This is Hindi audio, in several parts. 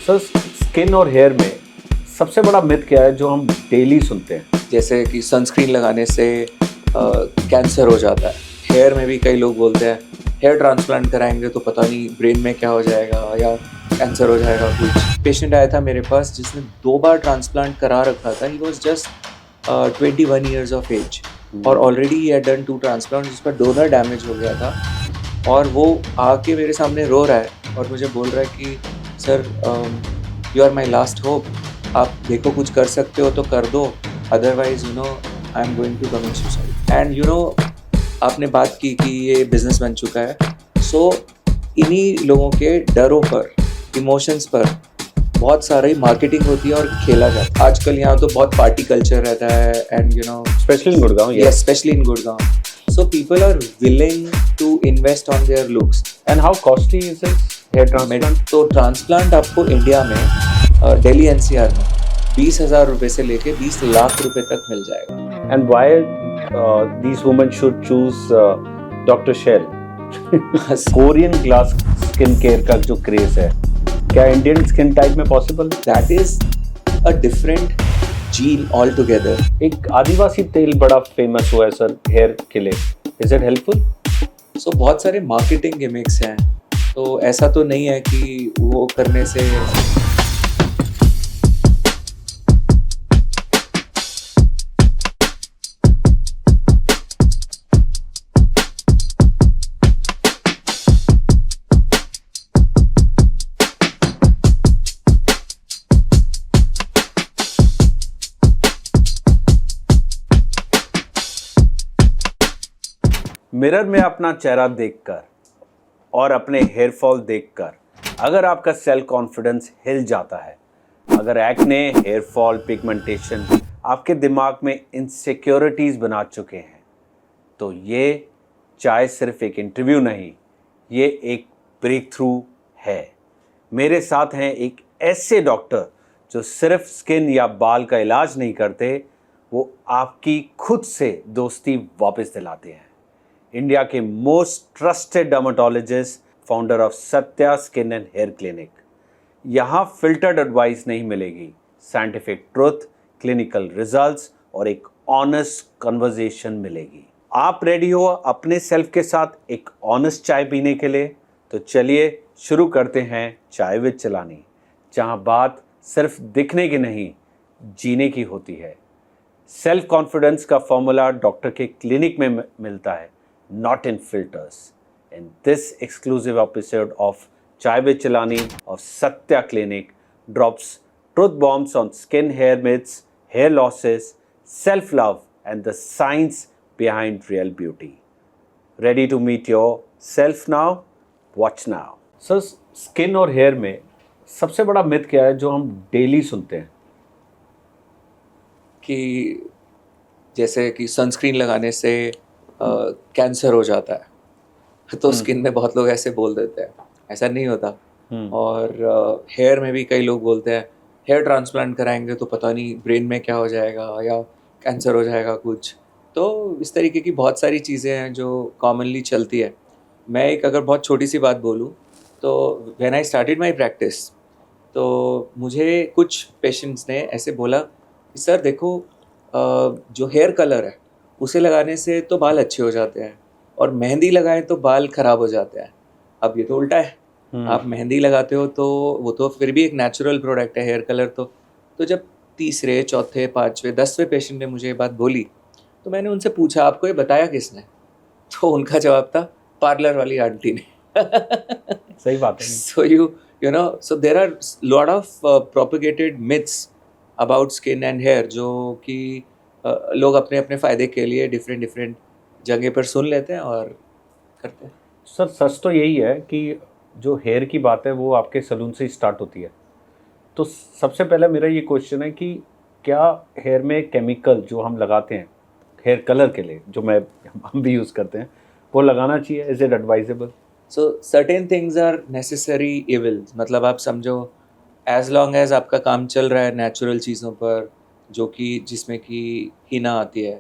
सर स्किन और हेयर में सबसे बड़ा मिथ क्या है जो हम डेली सुनते हैं? जैसे कि सनस्क्रीन लगाने से कैंसर हो जाता है। हेयर में भी कई लोग बोलते हैं हेयर ट्रांसप्लांट कराएंगे तो पता नहीं ब्रेन में क्या हो जाएगा या कैंसर हो जाएगा। कुछ पेशेंट आया था मेरे पास जिसने 2 बार ट्रांसप्लांट करा रखा था। He was just 21 years of age और already he had done 2 transplant जिसका डोनर डैमेज हो गया था। और वो आके मेरे सामने रो रहा है और मुझे बोल रहा है कि sir you are my last hope, आप देखो कुछ कर सकते हो तो कर दो, otherwise you know I am going to commit suicide. And you know आपने बात की कि ये बिजनेस बन चुका है। सो इन्हीं लोगों के डरों पर, इमोशंस पर बहुत सारी मार्केटिंग होती है और खेला जाता है। आजकल यहाँ तो बहुत पार्टी कल्चर रहता है and you no specially in Gurgaon. yes, especially in Gurgaon. So people are willing to invest on their looks. And how costly is this hair transplant? तो ट्रांसप्लांट आपको इंडिया में दिल्ली एनसीआर में 20,000 रुपए से लेके 20 लाख रुपए तक मिल जाएगा। And why these women should choose doctor शेल? कोरियन ग्लास स्किन केयर का जो क्रेज है, क्या इंडियन स्किन टाइप में possible? That is a different gene all together. एक आदिवासी तेल बड़ा फेमस हुआ है सर हेयर के लिए, इज इट हेल्पफुल? सो बहुत सारे मार्केटिंग गिमिक्स हैं, तो ऐसा तो नहीं है कि वो करने से मिरर में अपना चेहरा देखकर और अपने हेयर फॉल देखकर अगर आपका सेल्फ कॉन्फिडेंस हिल जाता है, अगर एक्ने, हेयर फॉल, पिगमेंटेशन आपके दिमाग में इनसिक्योरिटीज़ बना चुके हैं, तो ये चाहे सिर्फ एक इंटरव्यू नहीं, ये एक ब्रेक थ्रू है। मेरे साथ हैं एक ऐसे डॉक्टर जो सिर्फ स्किन या बाल का इलाज नहीं करते, वो आपकी खुद से दोस्ती वापस दिलाते हैं। इंडिया के most trusted dermatologist, founder of Satya skin and hair clinic. यहाँ फिल्टर्ड एडवाइस नहीं मिलेगी, साइंटिफिक ट्रुथ, क्लिनिकल रिजल्ट्स और एक ऑनेस्ट कन्वर्सेशन मिलेगी। आप रेडी हो अपने सेल्फ के साथ एक ऑनेस्ट चाय पीने के लिए? तो चलिए शुरू करते हैं चाय विद चलानी, जहाँ बात सिर्फ दिखने की नहीं, जीने की होती है। सेल्फ कॉन्फिडेंस का फॉर्मूला डॉक्टर के क्लिनिक में मिलता है, not in filters. In this exclusive episode of Chai with Chalani of Satya Clinic drops truth bombs on skin hair myths, hair losses, self-love and the science behind real beauty. Ready to meet yourself now? Watch now. Sir skin और हेयर में सबसे बड़ा मिथ क्या है जो हम डेली सुनते हैं? कि जैसे कि सनस्क्रीन लगाने से कैंसर हो जाता है, तो स्किन में बहुत लोग ऐसे बोल देते हैं, ऐसा नहीं होता। और हेयर में भी कई लोग बोलते हैं हेयर ट्रांसप्लांट कराएंगे तो पता नहीं ब्रेन में क्या हो जाएगा या कैंसर हो जाएगा कुछ। तो इस तरीके की बहुत सारी चीज़ें हैं जो कॉमनली चलती है। मैं एक अगर बहुत छोटी सी बात बोलूँ तो when I started my practice, तो मुझे कुछ पेशेंट्स ने ऐसे बोला कि सर देखो जो हेयर कलर है उसे लगाने से तो बाल अच्छे हो जाते हैं और मेहंदी लगाएं तो बाल खराब हो जाते हैं। अब ये तो उल्टा है। आप मेहंदी लगाते हो तो वो तो फिर भी एक नेचुरल प्रोडक्ट है, हेयर कलर तो जब तीसरे, चौथे, पाँचवें, 10वें पेशेंट ने मुझे ये बात बोली तो मैंने उनसे पूछा आपको ये बताया किसने? तो उनका जवाब था पार्लर वाली आंटी ने। सही बात है। So you know so there are lot of propagated myths about skin and hair जो कि लोग अपने अपने फ़ायदे के लिए डिफरेंट जगह पर सुन लेते हैं और करते हैं। सर सच तो यही है कि जो हेयर की बात है वो आपके सलून से ही स्टार्ट होती है। तो सबसे पहले मेरा ये क्वेश्चन है कि क्या हेयर में केमिकल जो हम लगाते हैं हेयर कलर के लिए, जो हम भी यूज़ करते हैं, वो लगाना चाहिए? Is it advisable? So certain things are necessary evils, मतलब आप समझो एज लॉन्ग एज आपका काम चल रहा है नेचुरल चीज़ों पर, जो कि जिसमें कि हिना आती है,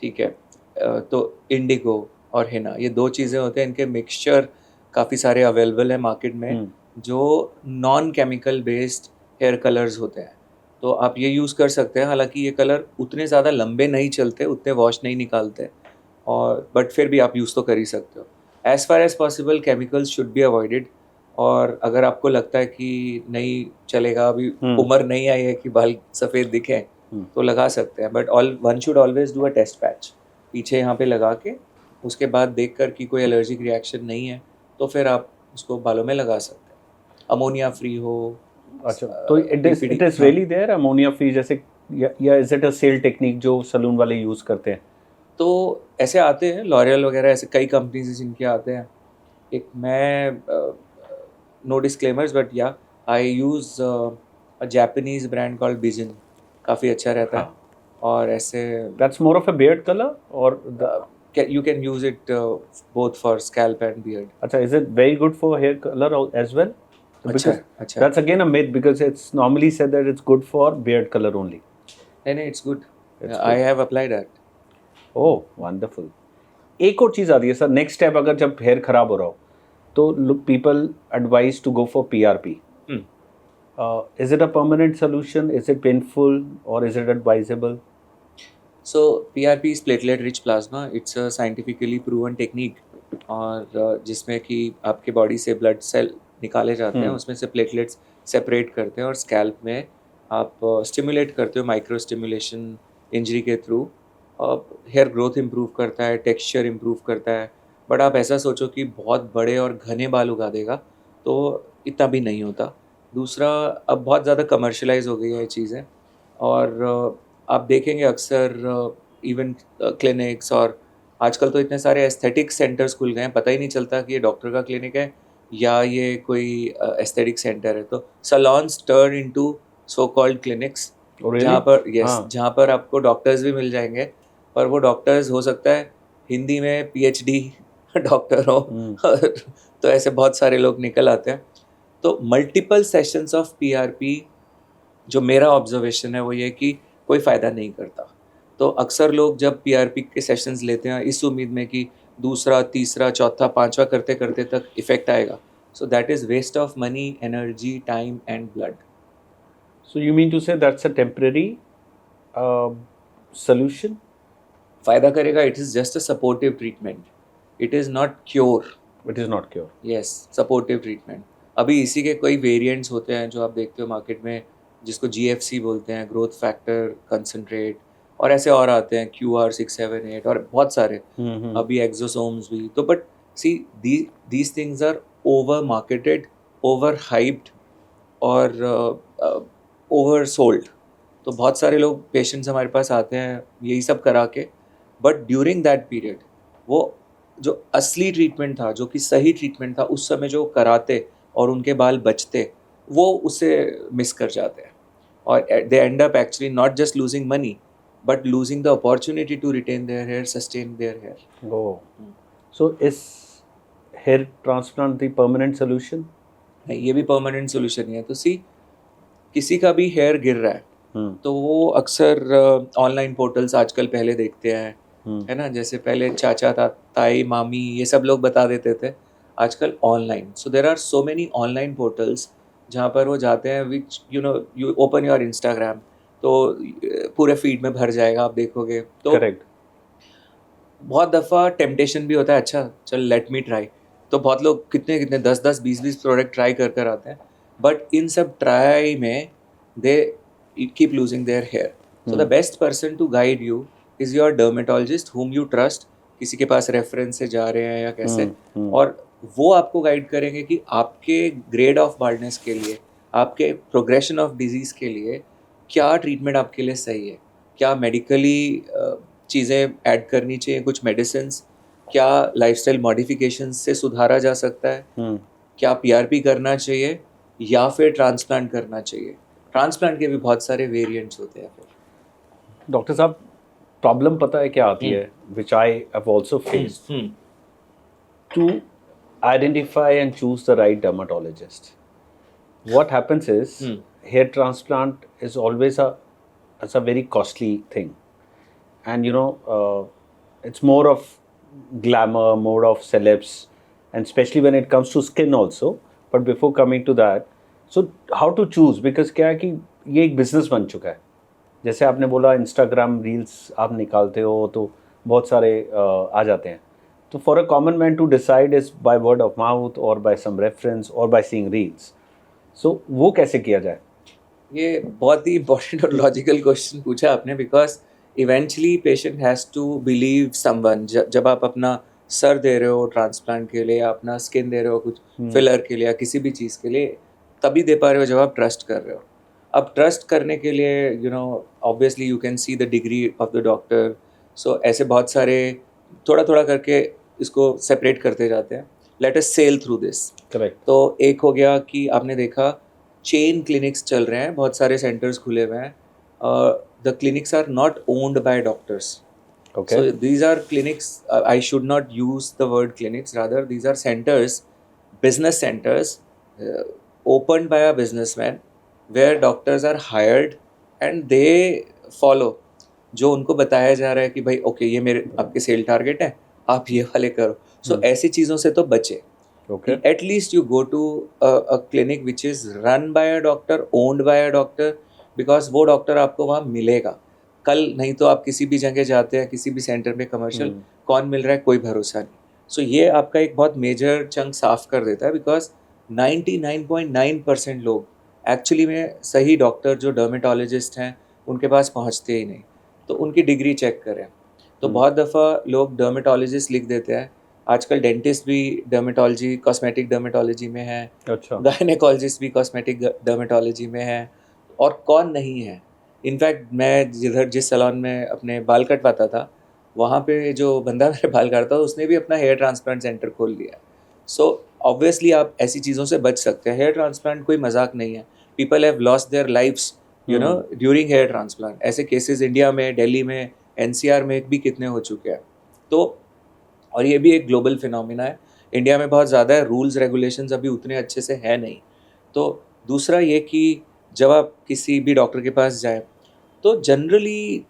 ठीक है, तो इंडिगो और हिना ये 2 चीज़ें होते हैं, इनके मिक्सचर काफ़ी सारे अवेलेबल है मार्केट में। जो non chemical based hair colours होते हैं, तो आप ये यूज़ कर सकते हैं। हालांकि ये कलर उतने ज़्यादा लंबे नहीं चलते, उतने वॉश नहीं निकालते, और बट फिर भी आप यूज़ तो कर ही सकते हो। As far as possible chemicals should be avoided. और अगर आपको लगता है कि नहीं चलेगा, अभी उम्र नहीं आई है कि बाल सफ़ेद दिखें, तो लगा सकते हैं, but one should always do a test patch पीछे यहाँ पे लगा के, उसके बाद देख कर कि कोई एलर्जिक रिएक्शन नहीं है तो फिर आप उसको बालों में लगा सकते हैं, अमोनिया फ्री हो। अच्छा, तो इट BPD, इज हाँ। रियली देयर अमोनिया फ्री जैसे, या is it a sale technique जो सलून वाले यूज करते हैं? तो ऐसे आते हैं लॉरियल वगैरह, ऐसे कई कंपनीज जिनके आते हैं। एक मैं no disclaimers, but yeah I use a Japanese brand called बिजन, काफ़ी अच्छा रहता है। हाँ, और ऐसे that's more of a beard colour और you can use it both for scalp and beard. अच्छा, is it very good for hair color as well? अच्छा Because है, अच्छा है। that's again a myth, because it's normally said that it's good for beard color only. नहीं नहीं, it's good, It's I good. Have applied that. Oh, wonderful. एक और चीज़ आती है सर, नेक्स्ट स्टेप अगर जब हेयर खराब हो रहा हो तो people advise to go for PRP. Is it a permanent solution? Is it painful or is it advisable? So PRP is platelet rich plasma. It's a scientifically proven technique, और जिसमें कि आपके बॉडी से ब्लड सेल निकाले जाते हैं, उसमें से प्लेटलेट्स सेपरेट करते हैं और स्कैल्प में आप स्टिमुलेट करते हो माइक्रो स्टिमुलेशन इंजरी के थ्रू। हेयर ग्रोथ इम्प्रूव करता है, टेक्सचर इम्प्रूव करता है। बट आप ऐसा सोचो कि बहुत बड़े और घने बाल उगा देगा, तो इतना भी नहीं होता। दूसरा, अब बहुत ज़्यादा कमर्शलाइज हो गई है ये चीज़ें, और आप देखेंगे अक्सर इवन क्लिनिक्स, और आजकल तो इतने सारे एस्थेटिक सेंटर्स खुल गए हैं, पता ही नहीं चलता कि ये डॉक्टर का क्लिनिक है या ये कोई एस्थेटिक सेंटर है। तो salons turn into so called clinics, Oh, really? जहाँ पर हाँ. जहाँ पर आपको डॉक्टर्स भी मिल जाएंगे, पर वो डॉक्टर्स हो सकता है हिंदी में PhD डॉक्टर हो। और तो ऐसे बहुत सारे लोग निकल आते हैं। तो मल्टीपल सेशंस ऑफ PRP, जो मेरा ऑब्जर्वेशन है वो ये कि कोई फ़ायदा नहीं करता। तो अक्सर लोग जब PRP के सेशंस लेते हैं इस उम्मीद में कि दूसरा, तीसरा, चौथा, पांचवा करते करते तक इफ़ेक्ट आएगा, so that is waste of money, energy, time and blood. So you mean to say that's a temporary solution? फ़ायदा करेगा, it is just a supportive treatment, it is not cure. It is not cure. Yes, supportive treatment. अभी इसी के कई वेरिएंट्स होते हैं जो आप देखते हो मार्केट में, जिसको GFC बोलते हैं, ग्रोथ फैक्टर कंसंट्रेट, और ऐसे और आते हैं QR678 और बहुत सारे, अभी एक्सोसोम्स भी। तो but see, these things are over marketed, over hyped, और ओवर सोल्ड। तो बहुत सारे लोग, पेशेंट्स हमारे पास आते हैं यही सब करा के, बट ड्यूरिंग दैट पीरियड वो जो असली ट्रीटमेंट था, जो कि सही ट्रीटमेंट था, उस समय जो कराते और उनके बाल बचते, वो उसे मिस कर जाते हैं, और they end up actually not just losing money, but losing the opportunity to retain their hair, sustain their hair. Oh. So is hair transplant the permanent solution? नहीं, ये भी परमानेंट सोल्यूशन नहीं है। तो सी, किसी का भी हेयर गिर रहा है तो वो अक्सर ऑनलाइन पोर्टल्स आजकल पहले देखते हैं, है ना, जैसे पहले चाचा, ताई, मामी, ये सब लोग बता देते थे, आजकल online. So there are so many online portals जहाँ पर वो जाते हैं, which you open your Instagram, तो पूरे फीड में भर जाएगा, आप देखोगे तो। Correct. बहुत दफ़ा टेम्पटेशन भी होता है, अच्छा चल लेट मी ट्राई। तो बहुत लोग कितने कितने 10-10, 20-20 प्रोडक्ट ट्राई कर कर आते हैं, बट इन सब ट्राई में they keep losing their hair. So the best person to guide you is your dermatologist whom you trust, किसी के पास रेफरेंस से जा रहे हैं या कैसे, और वो आपको गाइड करेंगे कि आपके ग्रेड ऑफ बाल्डनेस के लिए, आपके प्रोग्रेशन ऑफ डिजीज़ के लिए क्या ट्रीटमेंट आपके लिए सही है, क्या मेडिकली चीज़ें ऐड करनी चाहिए, कुछ मेडिसिन्स, क्या लाइफस्टाइल मॉडिफिकेशन से सुधारा जा सकता है, क्या PRP करना चाहिए या फिर ट्रांसप्लांट करना चाहिए। ट्रांसप्लांट के भी बहुत सारे वेरिएंट्स होते हैं। फिर डॉक्टर साहब, प्रॉब्लम पता है क्या आती है, which I have also faced, to identify and choose the right dermatologist. What happens is hair transplant is always a very costly thing, and it's more of glamour, more of celebs, and especially when it comes to skin also, but before coming to that, so how to choose, because क्या है कि ये एक बिजनेस बन चुका है. जैसे आपने बोला इंस्टाग्राम रील्स आप निकालते हो तो बहुत सारे आ जाते हैं. तो for a common man to decide is by word of mouth और बाय सम रेफरेंस और बाय सीइंग रील्स. सो वो कैसे किया जाए? ये बहुत ही इंपॉर्टेंट और लॉजिकल क्वेश्चन पूछा आपने, because eventually patient has to believe someone. जब आप अपना सर दे रहे हो ट्रांसप्लांट के लिए, या अपना स्किन दे रहे हो कुछ फिलर के लिए या किसी भी चीज़ के लिए, तभी दे पा रहे हो जब आप ट्रस्ट कर रहे हो. अब ट्रस्ट करने के लिए obviously you can see the degree of the doctor. So ऐसे बहुत सारे थोड़ा थोड़ा करके इसको सेपरेट करते जाते हैं. Let us sail through this. Correct. तो एक हो गया कि आपने देखा चेन क्लिनिक्स चल रहे हैं, बहुत सारे सेंटर्स खुले हुए हैं. The clinics are not owned by doctors. Okay. So these are clinics, I should not use the word clinics, rather these are centers, business centers, opened by a businessman, where doctors are hired and they follow जो उनको बताया जा रहा है कि भाई ओके ये मेरे आपके सेल टारगेट है, आप ये वाले करो. सो ऐसी चीज़ों से तो बचे. Okay. At least you go to a clinic which is run by a doctor, owned by a doctor, because वो डॉक्टर आपको वहाँ मिलेगा कल. नहीं तो आप किसी भी जगह जाते हैं, किसी भी सेंटर में कमर्शियल, कौन मिल रहा है कोई भरोसा नहीं. सो ये आपका एक बहुत मेजर चंक साफ कर देता है, बिकॉज 99.9% लोग एक्चुअली में सही डॉक्टर जो डर्मेटोलॉजिस्ट हैं उनके पास पहुँचते ही नहीं. तो उनकी डिग्री चेक करें. तो बहुत दफ़ा लोग डर्मेटोलॉजिस्ट लिख देते हैं. आजकल डेंटिस्ट भी डर्मेटोलॉजी, कॉस्मेटिक डर्मेटोलॉजी में है. अच्छा. गायनेकोलॉजिस्ट भी कॉस्मेटिक डर्मेटोलॉजी में है. और कौन नहीं है. इनफैक्ट मैं जिस सैलून में अपने बाल कटवाता था, वहाँ पे जो बंदा मेरे बाल काटता था उसने भी अपना हेयर ट्रांसप्लांट सेंटर खोल लिया. सो ऑब्वियसली आप ऐसी चीज़ों से बच सकते हैं. हेयर ट्रांसप्लांट कोई मजाक नहीं है. People have lost their lifes during hair transplant. ऐसे केसेस इंडिया में, दिल्ली में, एनसीआर में भी कितने हो चुके हैं. तो और ये भी एक ग्लोबल फिनोमिना है. इंडिया में बहुत ज़्यादा है, रूल्स रेगुलेशंस अभी उतने अच्छे से है नहीं. तो दूसरा ये कि जब आप किसी भी डॉक्टर के पास जाएं तो जनरली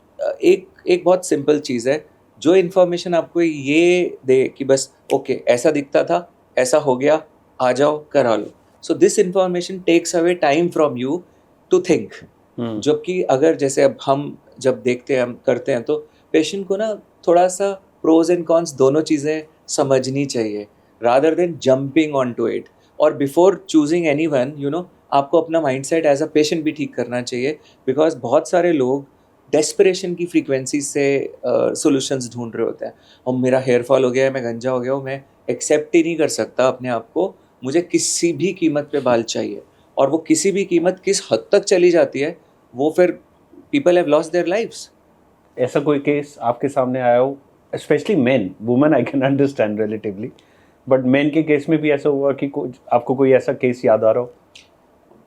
एक बहुत सिंपल चीज़ है, जो इन्फॉर्मेशन आपको ये दे कि बस ओके ऐसा दिखता था, ऐसा हो गया, आ जाओ करा लो. So this information takes away time from you to think. जबकि अगर जैसे अब हम जब देखते हैं, हम करते हैं, तो पेशेंट को ना थोड़ा सा प्रोज एंड कॉन्स दोनों चीज़ें समझनी चाहिए, rather than jumping on to it. और बिफोर चूजिंग एनीवन आपको अपना माइंडसेट एज अ पेशेंट भी ठीक करना चाहिए. बिकॉज बहुत सारे लोग डेस्परेशन की फ्रीक्वेंसी से सॉल्यूशंस ढूंढ रहे होते हैं. और मेरा हेयर फॉल हो गया है, मैं गंजा हो गया हूँ, मैं एक्सेप्ट ही नहीं कर सकता अपने आप को, मुझे किसी भी कीमत पे बाल चाहिए. और वो किसी भी कीमत किस हद तक चली जाती है, वो फिर people have lost their lives. ऐसा कोई केस आपके सामने आया हो, specially main, women I can understand relatively, but main के केस में भी ऐसा हुआ कि आपको कोई ऐसा केस याद आ रहा हो?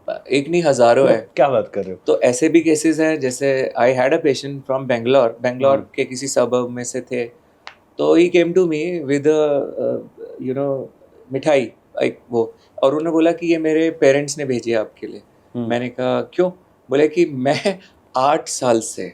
एक नहीं, हज़ारों है. क्या बात कर रहे हो? तो ऐसे भी केसेस हैं. जैसे I had a patient from Bangalore के किसी सबर्ब में से थे. तो ही केम टू मी विद मिठाई, एक वो, और उन्होंने बोला कि ये मेरे पेरेंट्स ने भेजी है आपके लिए. मैंने कहा क्यों? बोले कि मैं 8 साल से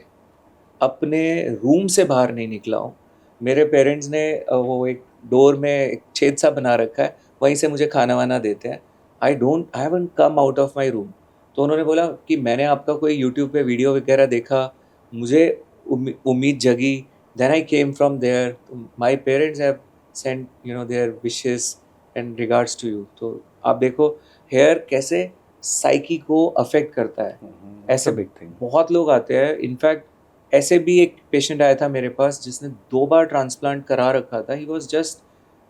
अपने रूम से बाहर नहीं निकला हूँ. मेरे पेरेंट्स ने वो एक डोर में एक छेद सा बना रखा है, वहीं से मुझे खाना वाना देते हैं. I haven't come out of my room. तो उन्होंने बोला कि मैंने आपका कोई यूट्यूब पे वीडियो वगैरह देखा, मुझे उम्मीद जगी, then I came from there. My parents have sent their wishes and regards to you. तो आप देखो हेयर कैसे साइकी को अफेक्ट करता है. ऐसे बिग थिंग. बहुत लोग आते हैं. इनफैक्ट ऐसे भी एक पेशेंट आया था मेरे पास जिसने 2 बार ट्रांसप्लांट करा रखा था. He was just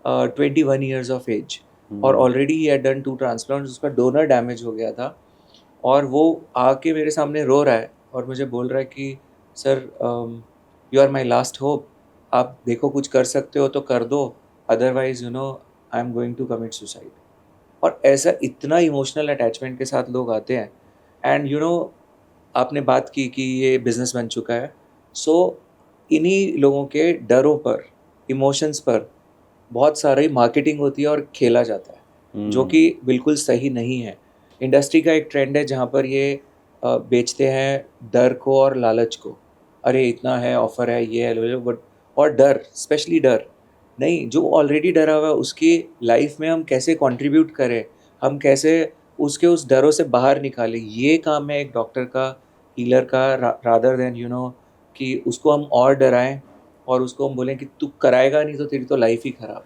21 years of age और already he had done 2 transplant. उसका डोनर डैमेज हो गया था और वो आके मेरे सामने रो रहा है और मुझे बोल रहा है कि sir you are my last hope, आप देखो कुछ कर सकते हो तो कर दो, otherwise I am going to commit suicide. और ऐसा इतना इमोशनल अटैचमेंट के साथ लोग आते हैं. एंड आपने बात की कि ये बिज़नेस बन चुका है. सो इन्हीं लोगों के डरों पर, इमोशंस पर बहुत सारी मार्केटिंग होती है और खेला जाता है, जो कि बिल्कुल सही नहीं है. इंडस्ट्री का एक ट्रेंड है जहाँ पर ये बेचते हैं डर को और लालच को. अरे इतना है, ऑफ़र है, ये है, लो. बट और डर, स्पेशली डर नहीं, जो ऑलरेडी डरा हुआ है उसकी लाइफ में हम कैसे कंट्रीब्यूट करें, हम कैसे उसके उस डरों से बाहर निकालें, ये काम है एक डॉक्टर का, हीलर का, रादर देन कि उसको हम और डराएं और उसको हम बोलें कि तू कराएगा नहीं तो तेरी तो लाइफ ही खराब।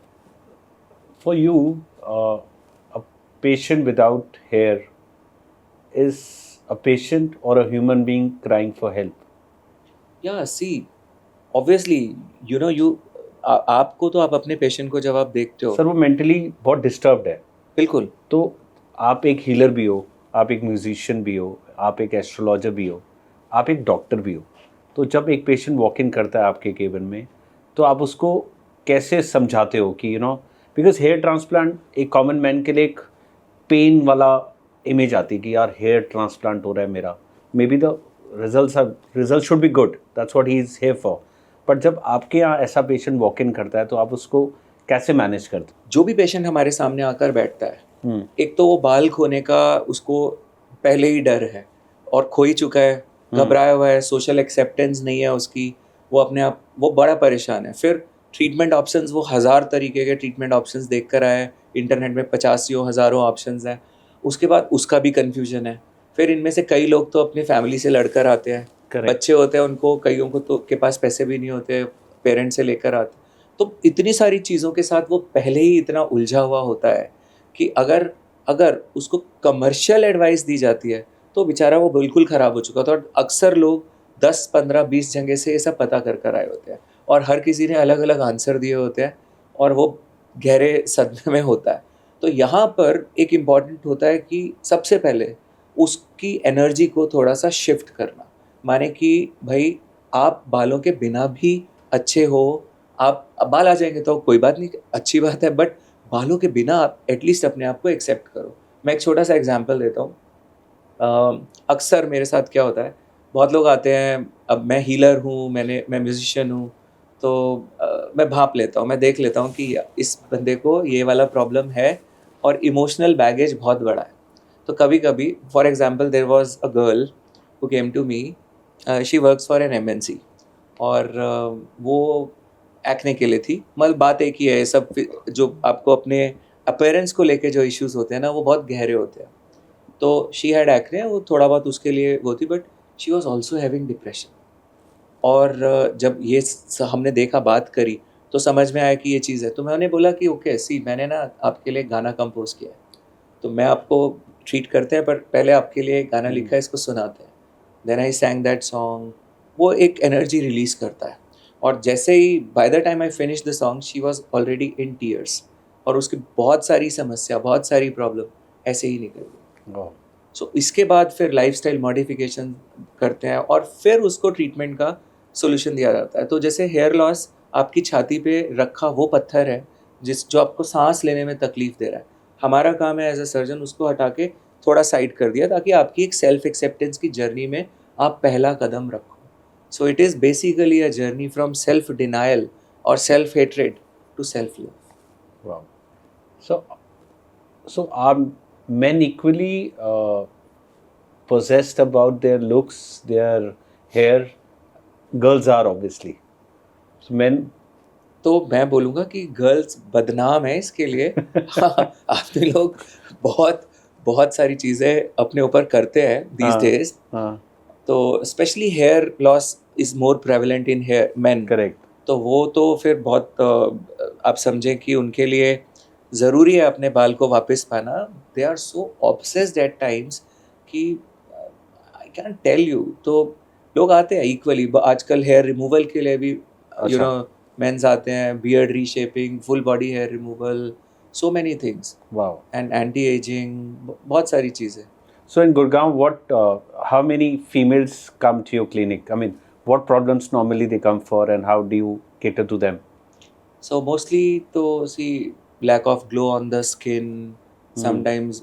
For you, a patient without hair is a patient or a human being crying for help. या सी ऑब्वियसली यू आपको तो आप अपने पेशेंट को जब आप देखते हो, सर वो मेंटली बहुत डिस्टर्ब्ड है, बिल्कुल तो आप एक हीलर भी हो, आप एक म्यूजिशियन भी हो, आप एक एस्ट्रोलॉजर भी हो, आप एक डॉक्टर भी हो, तो जब एक पेशेंट वॉक इन करता है आपके केबिन में, तो आप उसको कैसे समझाते हो कि बिकॉज हेयर ट्रांसप्लांट एक कॉमन मैन के लिए एक पेन वाला इमेज आती है कि यार हेयर ट्रांसप्लांट हो रहा है मेरा, may be the result should be good, that's what he is here for, but जब आपके यहाँ ऐसा पेशेंट वॉक इन करता है तो आप उसको कैसे मैनेज करते जो भी पेशेंट हमारे सामने आकर बैठता है, हो? एक तो वो बाल खोने का उसको पहले ही डर है और खो ही चुका है, घबराया हुआ है, सोशल एक्सेप्टेंस नहीं है उसकी, वो अपने आप वो बड़ा परेशान है। फिर ट्रीटमेंट ऑप्शंस, वो हज़ार तरीके के ट्रीटमेंट ऑप्शंस देख कर आया है, इंटरनेट में 50 हज़ारों ऑप्शंस हैं। उसके बाद उसका भी कन्फ्यूजन है। फिर इनमें से कई लोग तो अपनी फैमिली से लड़कर आते हैं, Correct. बच्चे होते हैं उनको, कईयों को तो के पास पैसे भी नहीं होते, पेरेंट्स से लेकर आते। तो इतनी सारी चीज़ों के साथ वो पहले ही इतना उलझा हुआ होता है कि अगर अगर उसको कमर्शियल एडवाइस दी जाती है तो बेचारा वो बिल्कुल ख़राब हो चुका था। और अक्सर लोग 10, 15, 20 जगह से ये सब पता कर आए होते हैं और हर किसी ने अलग अलग आंसर दिए होते हैं और वो गहरे सदमे में होता है। तो यहाँ पर एक इम्पॉर्टेंट होता है कि सबसे पहले उसकी एनर्जी को थोड़ा सा शिफ्ट करना, माने कि भाई आप बालों के बिना भी अच्छे हो, आप बाल आ जाएंगे तो कोई बात नहीं, अच्छी बात है, बट बालों के बिना आप एटलीस्ट अपने आप को एक्सेप्ट करो। मैं एक छोटा सा एग्जांपल देता हूँ। अक्सर मेरे साथ क्या होता है, बहुत लोग आते हैं, अब मैं हीलर हूँ, मैं म्यूजिशियन हूँ, तो मैं भाप लेता हूँ, मैं देख लेता हूँ कि इस बंदे को ये वाला प्रॉब्लम है और इमोशनल बैगेज बहुत बड़ा है। तो कभी कभी for example there was a girl who came to me, she works for an MNC और वो एक्ने के लिए थी। मतलब बात एक ही है, सब जो आपको अपने अपीयरेंस को लेके जो इश्यूज होते हैं ना, वो बहुत गहरे होते हैं। तो शी हैड एक्ने, वो थोड़ा बहुत उसके लिए वो थी, but she was also having depression. और जब ये हमने देखा, बात करी, तो समझ में आया कि ये चीज़ है। तो मैंने बोला कि ओके सी, मैंने ना आपके लिए गाना कंपोज किया है, तो मैं आपको ट्रीट करते हैं, पर पहले आपके लिए गाना लिखा है, इसको सुनाते हैं। Then I sang that song. वो एक एनर्जी रिलीज़ करता है और जैसे ही by the time I finish the song, she was already in tears और उसकी बहुत सारी समस्या, बहुत सारी प्रॉब्लम ऐसे ही निकल गई। Wow. सो इसके बाद फिर लाइफस्टाइल मॉडिफिकेशन करते हैं और फिर उसको ट्रीटमेंट का सोल्यूशन दिया जाता है। तो जैसे हेयर लॉस आपकी छाती पे रखा वो पत्थर है जो आपको सांस लेने में तकलीफ दे रहा है, हमारा काम है एज अ सर्जन उसको हटा के थोड़ा साइड कर दिया, ताकि आपकी एक सेल्फ एक्सेप्टेंस की जर्नी में आप पहला कदम रखो। So it is basically a journey from self denial और self hatred to self love. Wow. So, so are men equally possessed about their looks, their hair? Girls are obviously. So men. तो मैं बोलूँगा कि गर्ल्स बदनाम है इसके लिए। आप भी लोग बहुत बहुत सारी चीज़ें अपने ऊपर करते हैं दीज डेज। हाँ. तो specially hair loss is more prevalent in hair man. Correct. तो वो तो फिर बहुत आप समझें कि उनके लिए ज़रूरी है अपने बाल को वापस पाना। They are so obsessed at times कि आई कैन टेल यू। तो लोग आते हैं इक्वली, आजकल हेयर रिमूवल के लिए भी अच्छा. मेंस आते हैं, beard reshaping, full body hair removal, so many things, Wow. And anti ageing, बहुत सारी चीज़ें। So in Gurgaon, how many females come to your clinic? I mean, what problems normally they come for, and how do you cater to them? So mostly to see lack of glow on the skin. Sometimes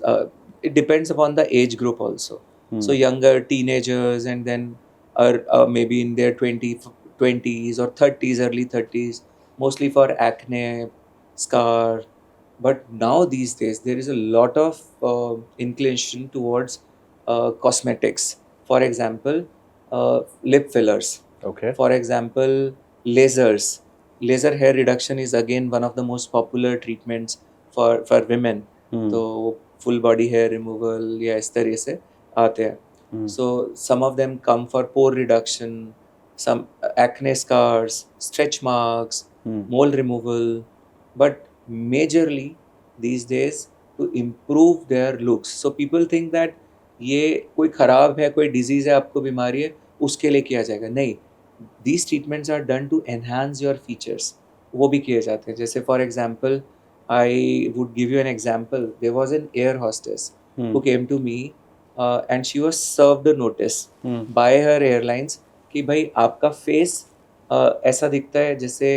it depends upon the age group also. So younger teenagers, and then are maybe in their 20s or 30s, early 30s, mostly for acne, scar. But now these days there is a lot of inclination towards cosmetics. For example, lip fillers. Okay. For example, lasers. Laser hair reduction is again one of the most popular treatments for women. तो फुल बॉडी हेयर रिमूवल या इस तरह से आते हैं. So some of them come for pore reduction, some acne scars, stretch marks, mole removal, but majorly these days to improve their looks. So people think that ये कोई ख़राब है, कोई डिजीज़ है, आपको बीमारी है, उसके लिए किया जाएगा. नहीं, these treatments are done to enhance your features. वो भी किए जाते हैं. जैसे for example, I would give you an example. There was an air hostess who came to me and she was served a notice by her airlines कि भाई आपका face ऐसा दिखता है जैसे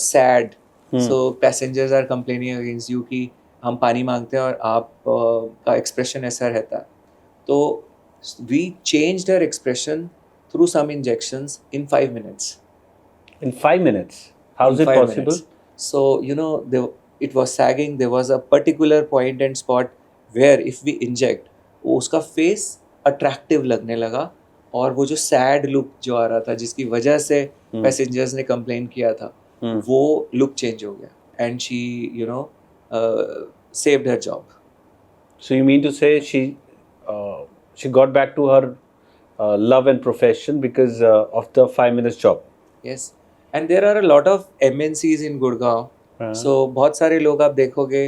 sad. So passengers are complaining against you कि हम पानी मांगते हैं और आप का एक्सप्रेशन ऐसा रहता है. तो we changed her expression through some injections in 5 minutes. In 5 minutes? How is it possible? So, you know, it was sagging. There was a particular point and spot where if we inject, वो उसका face attractive लगने लगा और वो जो सैड लुक जो आ रहा था जिसकी वजह से पैसेंजर्स ने कंप्लेन किया था, वो लुक चेंज हो गया and she you know saved her job. So you mean to say she got back to her love and profession because of the 5 minutes job? Yes, and there are a lot of MNCs in Gurgaon. So बहुत सारे लोग आप देखोगे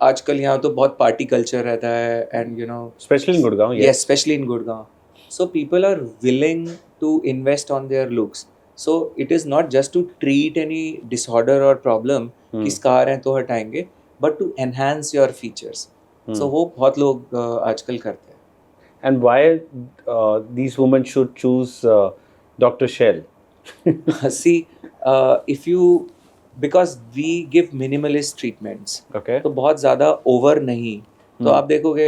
आजकल यहाँ तो बहुत पार्टी कल्चर रहता है and you no Especially in Gurgaon, yes. yes, especially in Gurgaon. So people are willing to invest on their looks. So it is not just to treat any disorder or problem कि scar हैं तो हटाएंगे, but to enhance your features. So वो बहुत लोग आजकल करते हैं. And why these women should choose Dr. Shell? See, if you because we give minimalist treatments. Okay. तो बहुत ज़्यादा ओवर नहीं. तो आप देखोगे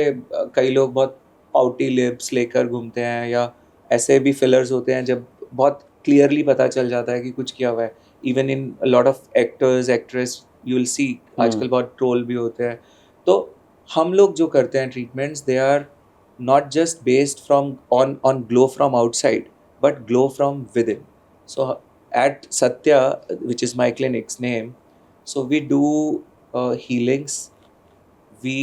कई लोग बहुत पाउटी लिप्स लेकर घूमते हैं या ऐसे भी फिलर्स होते हैं जब बहुत क्लियरली पता चल जाता है कि कुछ किया हुआ है. Even in lot of actors actress you will see आजकल बहुत ट्रोल भी होते हैं. तो हम लोग जो करते हैं treatments they are not just based from on glow from outside but glow from within. So at Satya, which is my clinic's name, so we do healings. We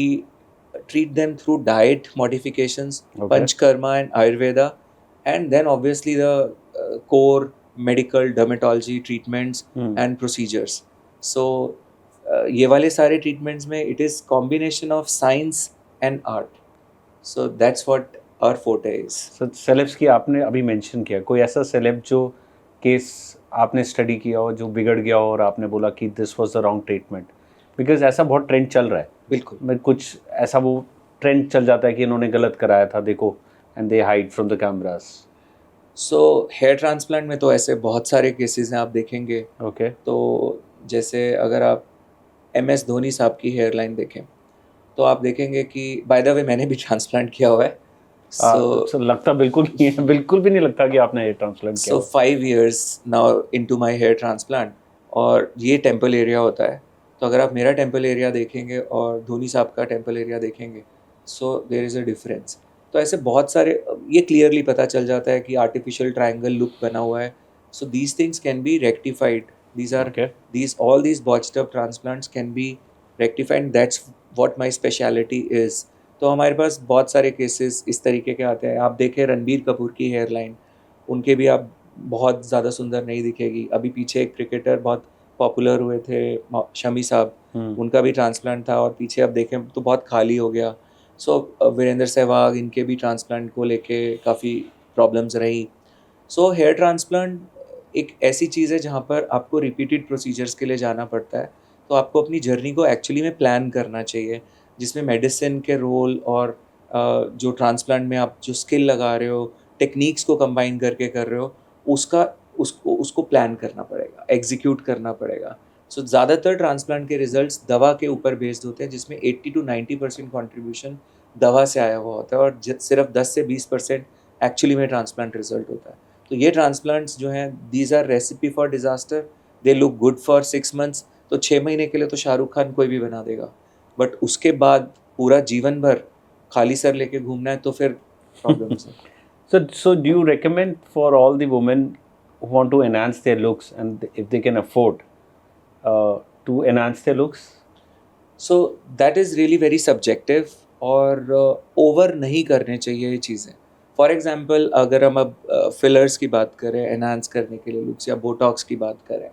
treat them through diet modifications, Panchkarma and Ayurveda, and then obviously the core medical dermatology treatments and procedures. So ये वाले सारे treatments में it is combination of science and art. So that's what our forte is. So celebs की आपने अभी mention किया, कोई ऐसा celeb जो केस आपने स्टडी किया हो जो बिगड़ गया हो और आपने बोला कि this was the wrong treatment? Because ऐसा बहुत ट्रेंड चल रहा है. बिल्कुल. मैं कुछ ऐसा वो ट्रेंड चल जाता है कि इन्होंने गलत कराया था, देखो, and they hide from the cameras. So here transplant में तो ऐसे बहुत सारे केसेस हैं आप देखेंगे. ओके. तो जैसे अगर आप MS धोनी साहब की हेयर लाइन देखें तो आप देखेंगे कि बाय द वे मैंने भी ट्रांसप्लांट किया हुआ है. So लगता बिल्कुल नहीं है, बिल्कुल भी नहीं लगता कि आपने हेयर ट्रांसप्लांट किया. So 5 years now into my hair transplant और ये टेम्पल एरिया होता है. तो अगर आप मेरा टेम्पल एरिया देखेंगे और धोनी साहब का टेम्पल एरिया देखेंगे so there is a difference. तो ऐसे बहुत सारे ये क्लियरली पता चल जाता है कि आर्टिफिशियल ट्रायंगल लुक बना हुआ है. So these things can be rectified. These are all these botched up transplants can be rectified. That's what my speciality is. तो हमारे पास बहुत सारे केसेस इस तरीके के आते हैं. आप देखें रणबीर कपूर की हेयर लाइन, उनके भी आप बहुत ज़्यादा सुंदर नहीं दिखेगी. अभी पीछे एक क्रिकेटर बहुत पॉपुलर हुए थे शमी साहब, उनका भी ट्रांसप्लांट था और पीछे आप देखें तो बहुत खाली हो गया. सो वीरेंद्र सहवाग, इनके भी ट्रांसप्लांट को लेके काफ़ी प्रॉब्लम्स रही. सो हेयर ट्रांसप्लांट एक ऐसी चीज़ है जहाँ पर आपको रिपीटेड प्रोसीजर्स के लिए जाना पड़ता है. तो आपको अपनी जर्नी को एक्चुअली में प्लान करना चाहिए जिसमें मेडिसिन के रोल और जो ट्रांसप्लांट में आप जो स्किल लगा रहे हो, टेक्निक्स को कंबाइन करके कर रहे हो, उसको प्लान करना पड़ेगा, एग्जीक्यूट करना पड़ेगा. सो ज़्यादातर ट्रांसप्लांट के रिजल्ट्स दवा के ऊपर बेस्ड होते हैं जिसमें 80 to 90% कॉन्ट्रीब्यूशन दवा से आया हुआ होता है और सिर्फ 10 से 20% एक्चुअली में ट्रांसप्लांट रिजल्ट होता है. तो ये ट्रांसप्लांट्स जो हैं these are recipe for disaster. They look good for 6 months. तो 6 महीने के लिए तो शाहरुख खान कोई भी बना देगा, बट उसके बाद पूरा जीवन भर खाली सर लेके घूमना है तो फिर प्रॉब्लम्स है. So do you recommend for all the women who want to enhance their looks and if they can afford to enhance their looks? So that is really very subjective, और ओवर नहीं करने चाहिए ये चीज़ें. फॉर एग्जांपल अगर हम अब फिलर्स की बात करें एनहांस करने के लिए लुक्स, या बोटॉक्स की बात करें,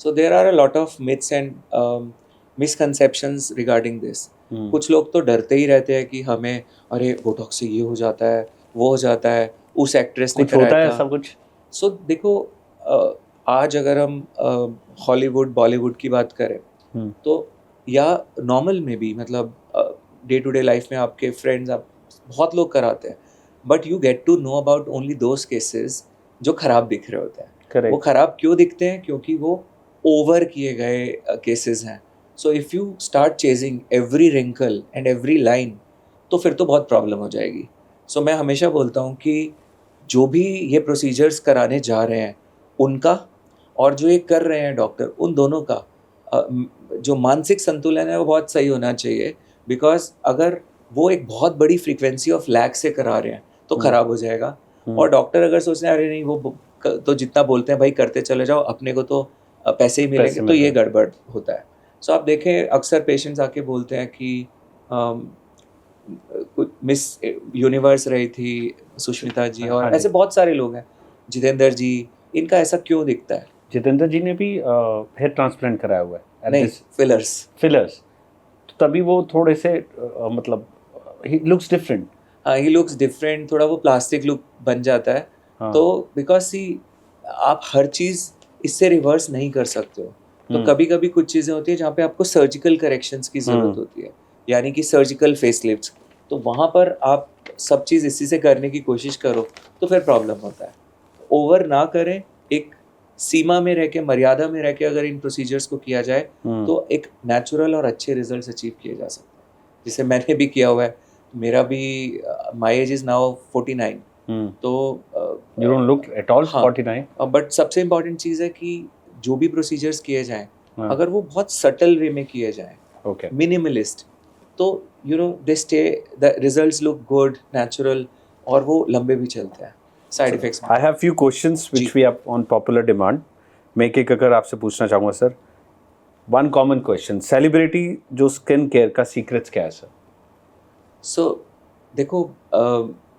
so there are a lot of myths and misconceptions regarding this. कुछ लोग तो डरते ही रहते हैं कि हमें, अरे बोटॉक्स से ये हो जाता है, वो हो जाता है, उस एक्ट्रेस ने कुछ कराया होता है था. ऐसा कुछ? सो देखो, आज अगर हम हॉलीवुड बॉलीवुड की बात करें, तो या नॉर्मल में भी, मतलब डे टू डे लाइफ में आपके फ्रेंड्स, आप बहुत लोग कराते हैं, but you get to know about only those cases जो खराब दिख रहे होते हैं. वो करेक्ट. खराब क्यों दिखते हैं? क्योंकि वो ओवर किए गए केसेस हैं. So if you start chasing every wrinkle and every line, तो फिर तो बहुत प्रॉब्लम हो जाएगी. सो मैं हमेशा बोलता हूँ कि जो भी ये प्रोसीजर्स कराने जा रहे हैं उनका, और जो ये कर रहे हैं डॉक्टर, उन दोनों का जो मानसिक संतुलन है वो बहुत सही होना चाहिए. बिकॉज अगर वो एक बहुत बड़ी फ्रीक्वेंसी ऑफ लैग से करा रहे हैं तो ख़राब हो जाएगा. और डॉक्टर अगर सोच रहे हैं अरे नहीं वो तो जितना बोलते हैं भाई करते चले जाओ, अपने को तो पैसे ही मिलेंगे, तो ये गड़बड़ होता है. सो आप देखें अक्सर पेशेंट्स आके बोलते हैं कि कुछ मिस यूनिवर्स रही थी सुष्मिता जी, और ऐसे बहुत सारे लोग हैं, जितेंद्र जी, इनका ऐसा क्यों दिखता है? जितेंद्र जी ने भी हेयर ट्रांसप्लांट कराया हुआ है. नहीं, फिलर्स. तो तभी वो थोड़े से मतलब ही लुक्स डिफरेंट. हाँ, ही लुक्स डिफरेंट, थोड़ा वो प्लास्टिक लुक बन जाता है. तो बिकॉज सी, आप हर चीज़ इससे रिवर्स नहीं कर सकते हो. तो कभी कभी कुछ चीज़ें होती है जहाँ पे आपको सर्जिकल करेक्शंस की ज़रूरत होती है, यानी कि सर्जिकल फेसलिफ्ट्स. तो वहाँ पर आप सब चीज़ इसी से करने की कोशिश करो तो फिर प्रॉब्लम होता है. ओवर ना करें, एक सीमा में रह के, मर्यादा में रह के अगर इन प्रोसीजर्स को किया जाए तो एक नेचुरल और अच्छे रिजल्ट्स अचीव किए जा सकते हैं, जिसे मैंने भी किया हुआ है. मेरा भी, माई एज इज़ नाउ 49. तो you don't look at all 49. But सबसे इम्पॉर्टेंट चीज़ है कि जो भी प्रोसीजर्स किए जाएं, अगर वो बहुत सटल वे में किए जाएं, मिनिमलिस्ट, तो you know they stay, the results look good, natural, और वो लंबे भी चलते हैं. Side effects. I have few questions which we have on popular demand. मैं एक अगर आपसे पूछना चाहूँगा sir. One common question, celebrity जो स्किन केयर का सीक्रेट्स क्या है सर? सो देखो,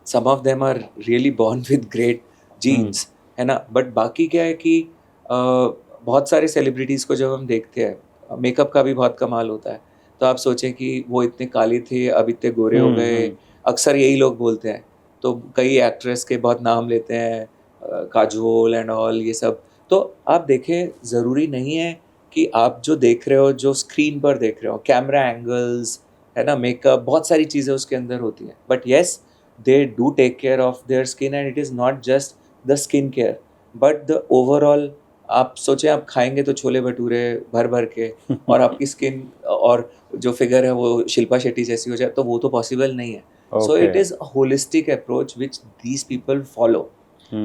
some of them are really born with great genes, है ना. बट बाकी क्या है कि बहुत सारे सेलिब्रिटीज़ को जब हम देखते हैं, मेकअप का भी बहुत कमाल होता है. तो आप सोचें कि वो इतने काले थे, अब इतने गोरे हो गए, अक्सर यही लोग बोलते हैं. तो कई एक्ट्रेस के बहुत नाम लेते हैं, काजोल एंड ऑल, ये सब. तो आप देखें, ज़रूरी नहीं है कि आप जो देख रहे हो, जो स्क्रीन पर देख रहे हो, कैमरा एंगल्स, है ना, मेकअप, बहुत सारी चीज़ें उसके अंदर होती हैं. But yes, they do take care of their skin, and it is not just the skin care but the overall. आप सोचें, आप खाएंगे तो छोले भटूरे भर भर के, और आपकी स्किन और जो फिगर है वो शिल्पा शेट्टी जैसी हो जाए, तो वो तो पॉसिबल नहीं है. So it is a holistic approach which these people follow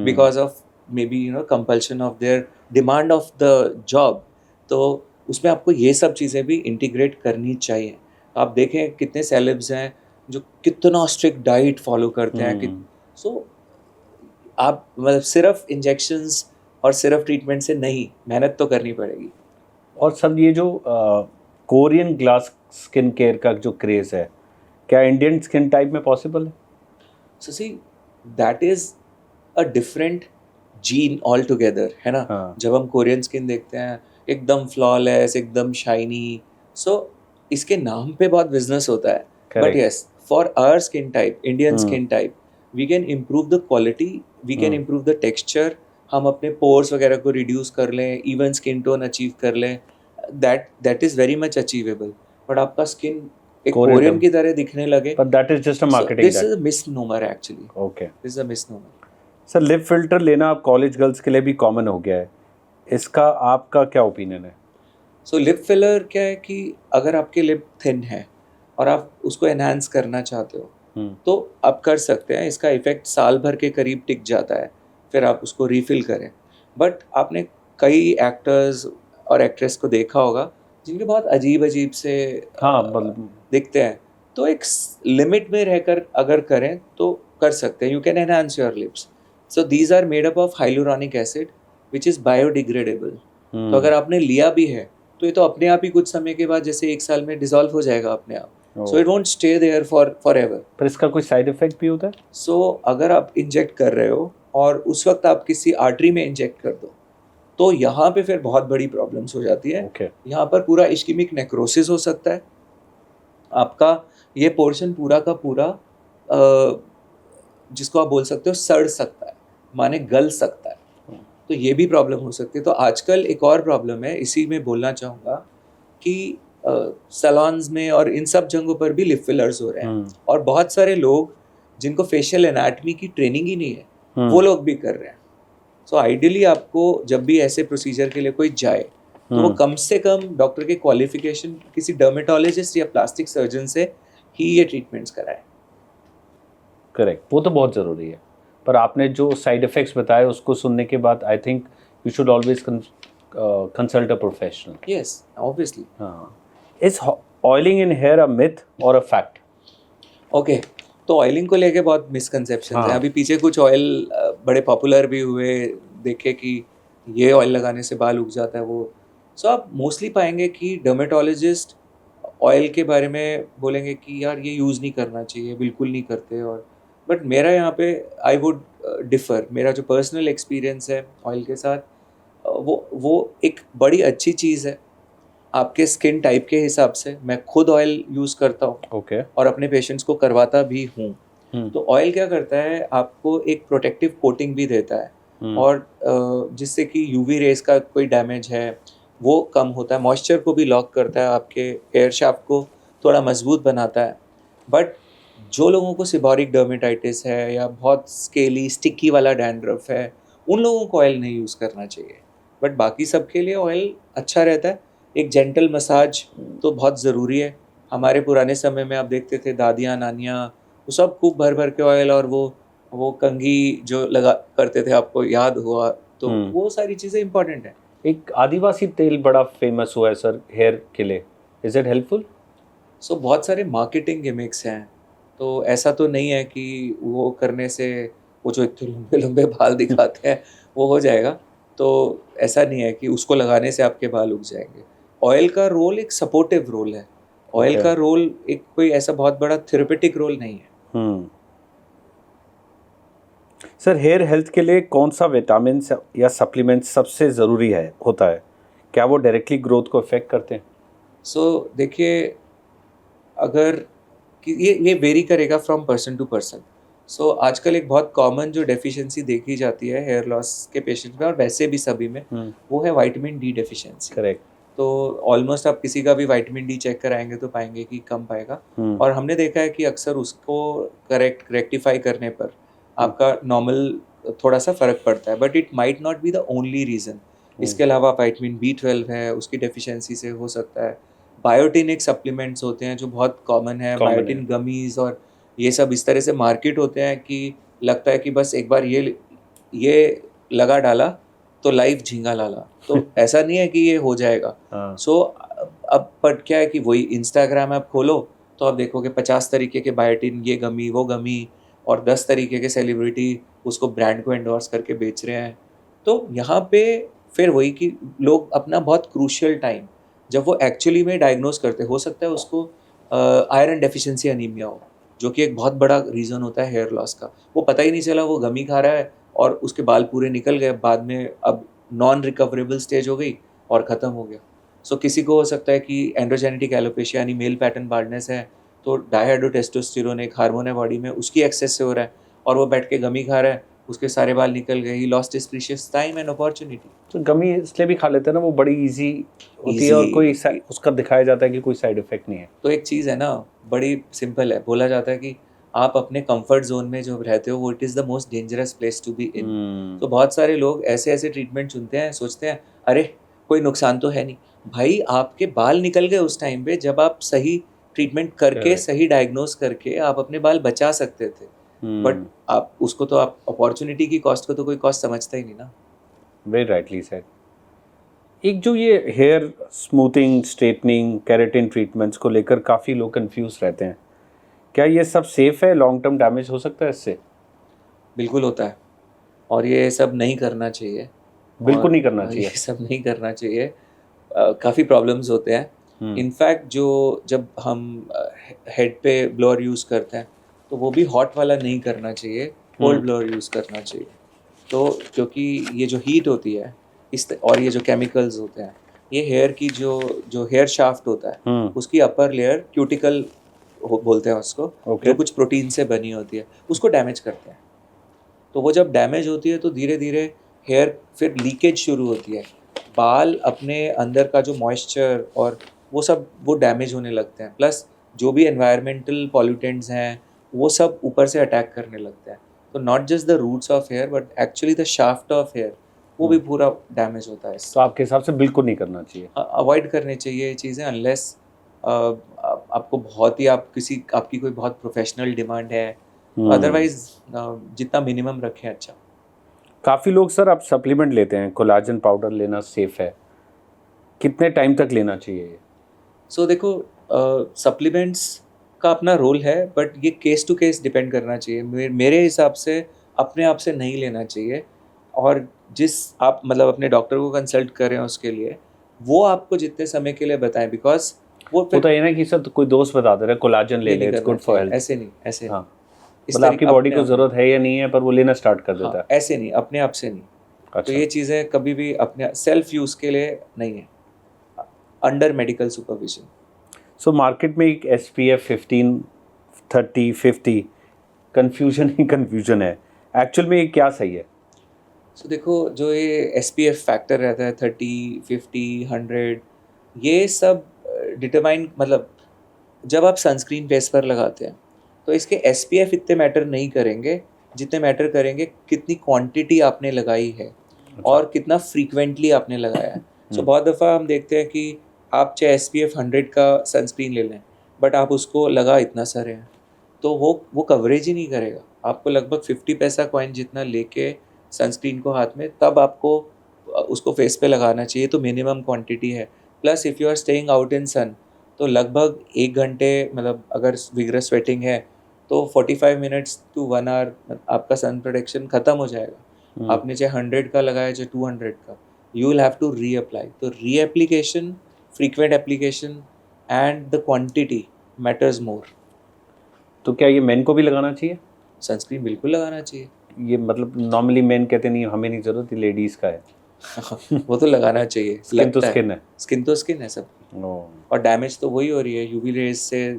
because of maybe compulsion of their demand of the job. तो उसमें आपको ये सब चीज़ें भी इंटीग्रेट करनी चाहिए. आप देखें कितने सेलेब्स हैं जो कितना स्ट्रिक्ट डाइट फॉलो करते हैं. सो आप मतलब सिर्फ इंजेक्शंस और सिर्फ ट्रीटमेंट से नहीं, मेहनत तो करनी पड़ेगी. और सर ये जो कोरियन ग्लास स्किन केयर का जो क्रेज़ है, क्या इंडियन स्किन टाइप में पॉसिबल है? So see, that is a different gene all together, है ना. जब हम कोरियन स्किन देखते हैं, एकदम फ्लॉलेस, एकदम शाइनी, सो इसके नाम पे बहुत बिजनेस होता है. But yes, for our skin type, Indian skin type, we can improve the quality, we can improve the texture. हम अपने पोर्स वगैरह को रिड्यूस कर लें, इवन स्किन टोन अचीव कर लें, that is very much achievable. But आपका स्किन एक कोरियन की तरह दिखने लगे, but that is just a marketing. This is a misnomer actually. Okay. This is a misnomer. Sir, lip filter लेना अब कॉलेज गर्ल्स के लिए भी कॉमन हो गया है, इसका आपका क्या ओपिनियन है? सो लिप फिलर क्या है कि अगर आपके लिप थिन है और आप उसको एनहांस करना चाहते हो तो आप कर सकते हैं. इसका इफेक्ट साल भर के करीब टिक जाता है, फिर आप उसको रिफिल करें. बट आपने कई एक्टर्स और एक्ट्रेस को देखा होगा जिनके बहुत अजीब अजीब से दिखते हैं. तो एक लिमिट में रहकर अगर करें तो कर सकते हैं. You can enhance your lips. So these are made up of hyaluronic acid which is biodegradable. तो अगर आपने लिया भी है तो ये तो अपने आप ही कुछ समय के बाद जैसे 1 साल में डिसॉल्व हो जाएगा अपने आप. Oh. So it won't stay there forever. पर इसका कोई साइड इफेक्ट भी होता है? सो अगर आप इंजेक्ट कर रहे हो और उस वक्त आप किसी आर्टरी में इंजेक्ट कर दो, तो यहाँ पे फिर बहुत बड़ी प्रॉब्लम्स हो जाती है. Okay. यहाँ पर पूरा इश्केमिक नेक्रोसिस हो सकता है. आपका ये पोर्शन पूरा का पूरा जिसको आप बोल सकते हो सड़ सकता है, माने गल सकता है. तो ये भी प्रॉब्लम हो सकती है. तो आजकल एक और प्रॉब्लम है, इसी में बोलना चाहूँगा कि सैलॉन्स में और इन सब जगहों पर भी लिप फिलर्स हो रहे हैं. और बहुत सारे लोग जिनको फेशियल एनाटमी की ट्रेनिंग ही नहीं है, वो लोग भी कर रहे हैं. सो आइडियली आपको जब भी ऐसे प्रोसीजर के लिए कोई जाए, तो वो कम से कम डॉक्टर के क्वालिफिकेशन किसी डर्मेटोलॉजिस्ट या प्लास्टिक सर्जन से ही ये ट्रीटमेंट्स कराए. करेक्ट, वो तो बहुत ज़रूरी है. पर आपने जो साइड इफ़ेक्ट्स बताए उसको सुनने के बाद I think you should always consult a professional. Yes, obviously. हाँ. Is oiling in hair a myth और अ फैक्ट? ओके, तो ऑयलिंग को लेके बहुत मिसकंसेप्शन हैं. अभी पीछे कुछ ऑयल बड़े पॉपुलर भी हुए, देखे कि ये ऑयल लगाने से बाल उग जाता है वो. सो आप मोस्टली पाएंगे कि डर्मेटोलॉजिस्ट ऑयल के बारे में बोलेंगे कि यार ये यूज़ नहीं करना चाहिए, बिल्कुल नहीं करते. और बट मेरा यहाँ पे आई वुड डिफ़र. मेरा जो पर्सनल एक्सपीरियंस है ऑयल के साथ, वो एक बड़ी अच्छी चीज़ है आपके स्किन टाइप के हिसाब से. मैं खुद ऑयल यूज़ करता हूँ. ओके. और अपने पेशेंट्स को करवाता भी हूँ. तो ऑयल क्या करता है, आपको एक प्रोटेक्टिव कोटिंग भी देता है. और जिससे कि यूवी रेस का कोई डैमेज है वो कम होता है. मॉइस्चर को भी लॉक करता है, आपके हेयर शाफ्ट को थोड़ा मजबूत बनाता है. बट जो लोगों को सिबोरिक डर्मेटाइटिस है या बहुत स्केली स्टिकी वाला डैंड्रफ है, उन लोगों को ऑयल नहीं यूज़ करना चाहिए. बट बाकी सब के लिए ऑयल अच्छा रहता है. एक जेंटल मसाज तो बहुत ज़रूरी है. हमारे पुराने समय में आप देखते थे दादियाँ नानियाँ वो सब खूब भर भर के ऑयल, और वो कंघी जो लगा करते थे, आपको याद हुआ तो वो सारी चीज़ें इंपॉर्टेंट है. एक आदिवासी तेल बड़ा फेमस हुआ है सर हेयर के लिए, इज इट हेल्पफुल? सो बहुत सारे मार्केटिंग गिमिक्स हैं. तो ऐसा तो नहीं है कि वो करने से वो जो इतने लंबे लंबे बाल दिखाते हैं वो हो जाएगा. तो ऐसा नहीं है कि उसको लगाने से आपके बाल उग जाएंगे. ऑयल का रोल एक सपोर्टिव रोल है. ऑयल का रोल एक कोई ऐसा बहुत बड़ा थेरेपेटिक रोल नहीं है. सर हेयर हेल्थ के लिए कौन सा विटामिन या सप्लीमेंट सबसे ज़रूरी होता है? क्या वो डायरेक्टली ग्रोथ को इफेक्ट करते हैं? सो देखिए, अगर कि ये वेरी करेगा फ्रॉम पर्सन टू पर्सन. सो आजकल एक बहुत कॉमन जो डेफिशिएंसी देखी जाती है हेयर लॉस के पेशेंट्स में और वैसे भी सभी में, वो है विटामिन डी डेफिशिएंसी. करेक्ट. तो ऑलमोस्ट आप किसी का भी विटामिन डी चेक कराएंगे तो पाएंगे कि कम पाएगा. और हमने देखा है कि अक्सर उसको रेक्टिफाई करने पर आपका नॉर्मल थोड़ा सा फ़र्क पड़ता है. But it might not be the only reason. इसके अलावा विटामिन B12 है, उसकी डेफिशिएंसी से हो सकता है. बायोटिनिक सप्लीमेंट्स होते हैं जो बहुत कॉमन है, बायोटिन गमीज़ और ये सब इस तरह से मार्केट होते हैं कि लगता है कि बस एक बार ये लगा डाला तो लाइफ झींगा लाला. तो ऐसा नहीं है कि ये हो जाएगा. सो अब बट क्या है कि वही इंस्टाग्राम ऐप खोलो तो आप देखोगे 50 तरीके के बायोटिन, ये गमी वो गमी, और 10 तरीके के सेलिब्रिटी उसको ब्रांड को एंडोर्स करके बेच रहे हैं. तो यहाँ पे फिर वही कि लोग अपना बहुत क्रूशियल टाइम जब वो एक्चुअली में डायग्नोस करते, हो सकता है उसको आयरन डेफिशिएंसी अनीमिया हो, जो कि एक बहुत बड़ा रीज़न होता है हेयर लॉस का. वो पता ही नहीं चला, वो गमी खा रहा है और उसके बाल पूरे निकल गए, बाद में अब नॉन रिकवरेबल स्टेज हो गई और ख़त्म हो गया. सो किसी को हो सकता है कि एंड्रोजेनेटिक एलोपेशिया यानी मेल पैटर्न बाल्डनेस है, तो डायहाइड्रोटेस्टोस्टेरोन एक हार्मोन है बॉडी में, उसकी एक्सेस से हो रहा है और वो बैठ के गमी खा रहा है, उसके सारे बाल निकल गए. He lost his precious time and opportunity. तो गमी इसलिए भी खा लेते हैं ना, वो बड़ी इजी होती है और कोई उसका दिखाया जाता है कि कोई साइड इफेक्ट नहीं है. तो एक चीज़ है ना, बड़ी सिंपल है. बोला जाता है कि आप अपने कंफर्ट जोन में जो रहते हो वो it is the most dangerous place to be in. तो बहुत सारे लोग ऐसे ऐसे ट्रीटमेंट चुनते हैं, सोचते हैं अरे कोई नुकसान तो है नहीं. भाई आपके बाल निकल गए उस टाइम पे जब आप सही ट्रीटमेंट करके सही डायग्नोस करके आप अपने बाल बचा सकते थे. बट आप उसको तो आप अपॉर्चुनिटी की कॉस्ट को तो कोई कॉस्ट समझता ही नहीं ना. Very rightly said. एक जो ये hair smoothing, straightening, keratin treatments को लेकर काफ़ी लोग कंफ्यूज रहते हैं. क्या ये सब सेफ है? लॉन्ग टर्म डैमेज हो सकता है इससे? बिल्कुल होता है, और ये सब नहीं करना चाहिए. बिल्कुल नहीं करना चाहिए. ये सब नहीं करना चाहिए. काफ़ी प्रॉब्लम्स होते हैं। हम्म। इनफैक्ट जो जब हम हेड पे ब्लोअर यूज़ करते हैं तो वो भी हॉट वाला नहीं करना चाहिए, कोल्ड ब्लोअर यूज़ करना चाहिए। तो क्योंकि ये जो हीट होती है और ये जो केमिकल्स होते हैं, ये हेयर की जो जो हेयर शाफ्ट होता है हम्म। उसकी अपर लेयर क्यूटिकल बोलते हैं उसको, ओके। जो कुछ प्रोटीन से बनी होती है, उसको डैमेज करते हैं। तो वो जब डैमेज होती है तो धीरे धीरे हेयर फिर लीकेज शुरू होती है, बाल अपने अंदर का जो मॉइस्चर और वो सब वो डैमेज होने लगते हैं, प्लस जो भी एनवायरमेंटल पॉल्यूटेंट्स हैं वो सब ऊपर से अटैक करने लगते हैं। तो not just the roots of hair but actually the shaft of hair वो भी पूरा डैमेज होता है तो इससे। आपके हिसाब से बिल्कुल नहीं करना चाहिए। अवॉइड करने चाहिए ये चीज़ें अनलेस आपको बहुत ही आपकी कोई बहुत प्रोफेशनल डिमांड है, अदरवाइज जितना मिनिमम रखें अच्छा। काफ़ी लोग सर अब सप्लीमेंट लेते हैं, कोलाजन पाउडर लेना सेफ है, कितने टाइम तक लेना चाहिए ये? सो देखो, सप्लीमेंट्स का अपना रोल है बट ये केस टू केस डिपेंड करना चाहिए। मेरे हिसाब से अपने आप से नहीं लेना चाहिए, और जिस आप मतलब अपने डॉक्टर को कंसल्ट करें उसके लिए, वो आपको जितने समय के लिए बताएं, बिकॉज वो होता फिर है ना कि सर तो कोई दोस्त बता दे रहा है कोलाजन ले ये ले, नहीं इट्स करना गुड फॉर चाहिए, हेल्थ। ऐसे नहीं, ऐसे नहीं। हाँ, इस मतलब आपकी तरीके बॉडी अपने को आप नहीं। ज़रूरत है या नहीं है, पर वो लेना स्टार्ट कर देता हाँ, है। ऐसे नहीं, अपने आप से नहीं। तो अच्छा। ये चीज़ें कभी भी अपने सेल्फ यूज़ के लिए नहीं है, under medical supervision. So market में एक SPF 15, 30, 50 कन्फ्यूजन ही कन्फ्यूजन है, एक्चुअल में ये क्या सही है? सो देखो, जो ये SPF फैक्टर रहता है 30, 50, 100, ये सब डिटरमाइन, मतलब जब आप सनस्क्रीन फेस पर लगाते हैं तो इसके SPF इतने मैटर नहीं करेंगे जितने मैटर करेंगे कितनी क्वांटिटी आपने लगाई है और कितना फ्रीक्वेंटली आपने लगाया है। सो बहुत दफ़ा हम देखते हैं कि आप चाहे SPF 100 का सनस्क्रीन ले लें बट आप उसको लगा इतना सारे हैं, तो वो कवरेज ही नहीं करेगा। आपको लगभग 50 पैसा कॉइन जितना लेके सनस्क्रीन को हाथ में, तब आपको उसको फेस पे लगाना चाहिए, तो मिनिमम क्वांटिटी है। Plus if you are staying out in sun तो लगभग 1 घंटे, मतलब अगर विगरस स्वेटिंग है तो 45 मिनट्स टू 1 आवर आपका सन प्रोटेक्शन ख़त्म हो जाएगा। आपने चाहे 100 का लगाया चाहे 200 का, you will have to reapply. तो reapplication, frequent application and the quantity matters more. तो क्या ये मेन को भी लगाना चाहिए? सनस्क्रीन बिल्कुल लगाना चाहिए। ये मतलब नॉर्मली मेन कहते नहीं हमें नहीं ज़रूरत, ये लेडीज़ का है। वो तो लगाना चाहिए, स्किन तो लगता स्किन है। स्किन तो स्किन है सब। ओ। और डैमेज तो वही हो रही है यूवी रेज से।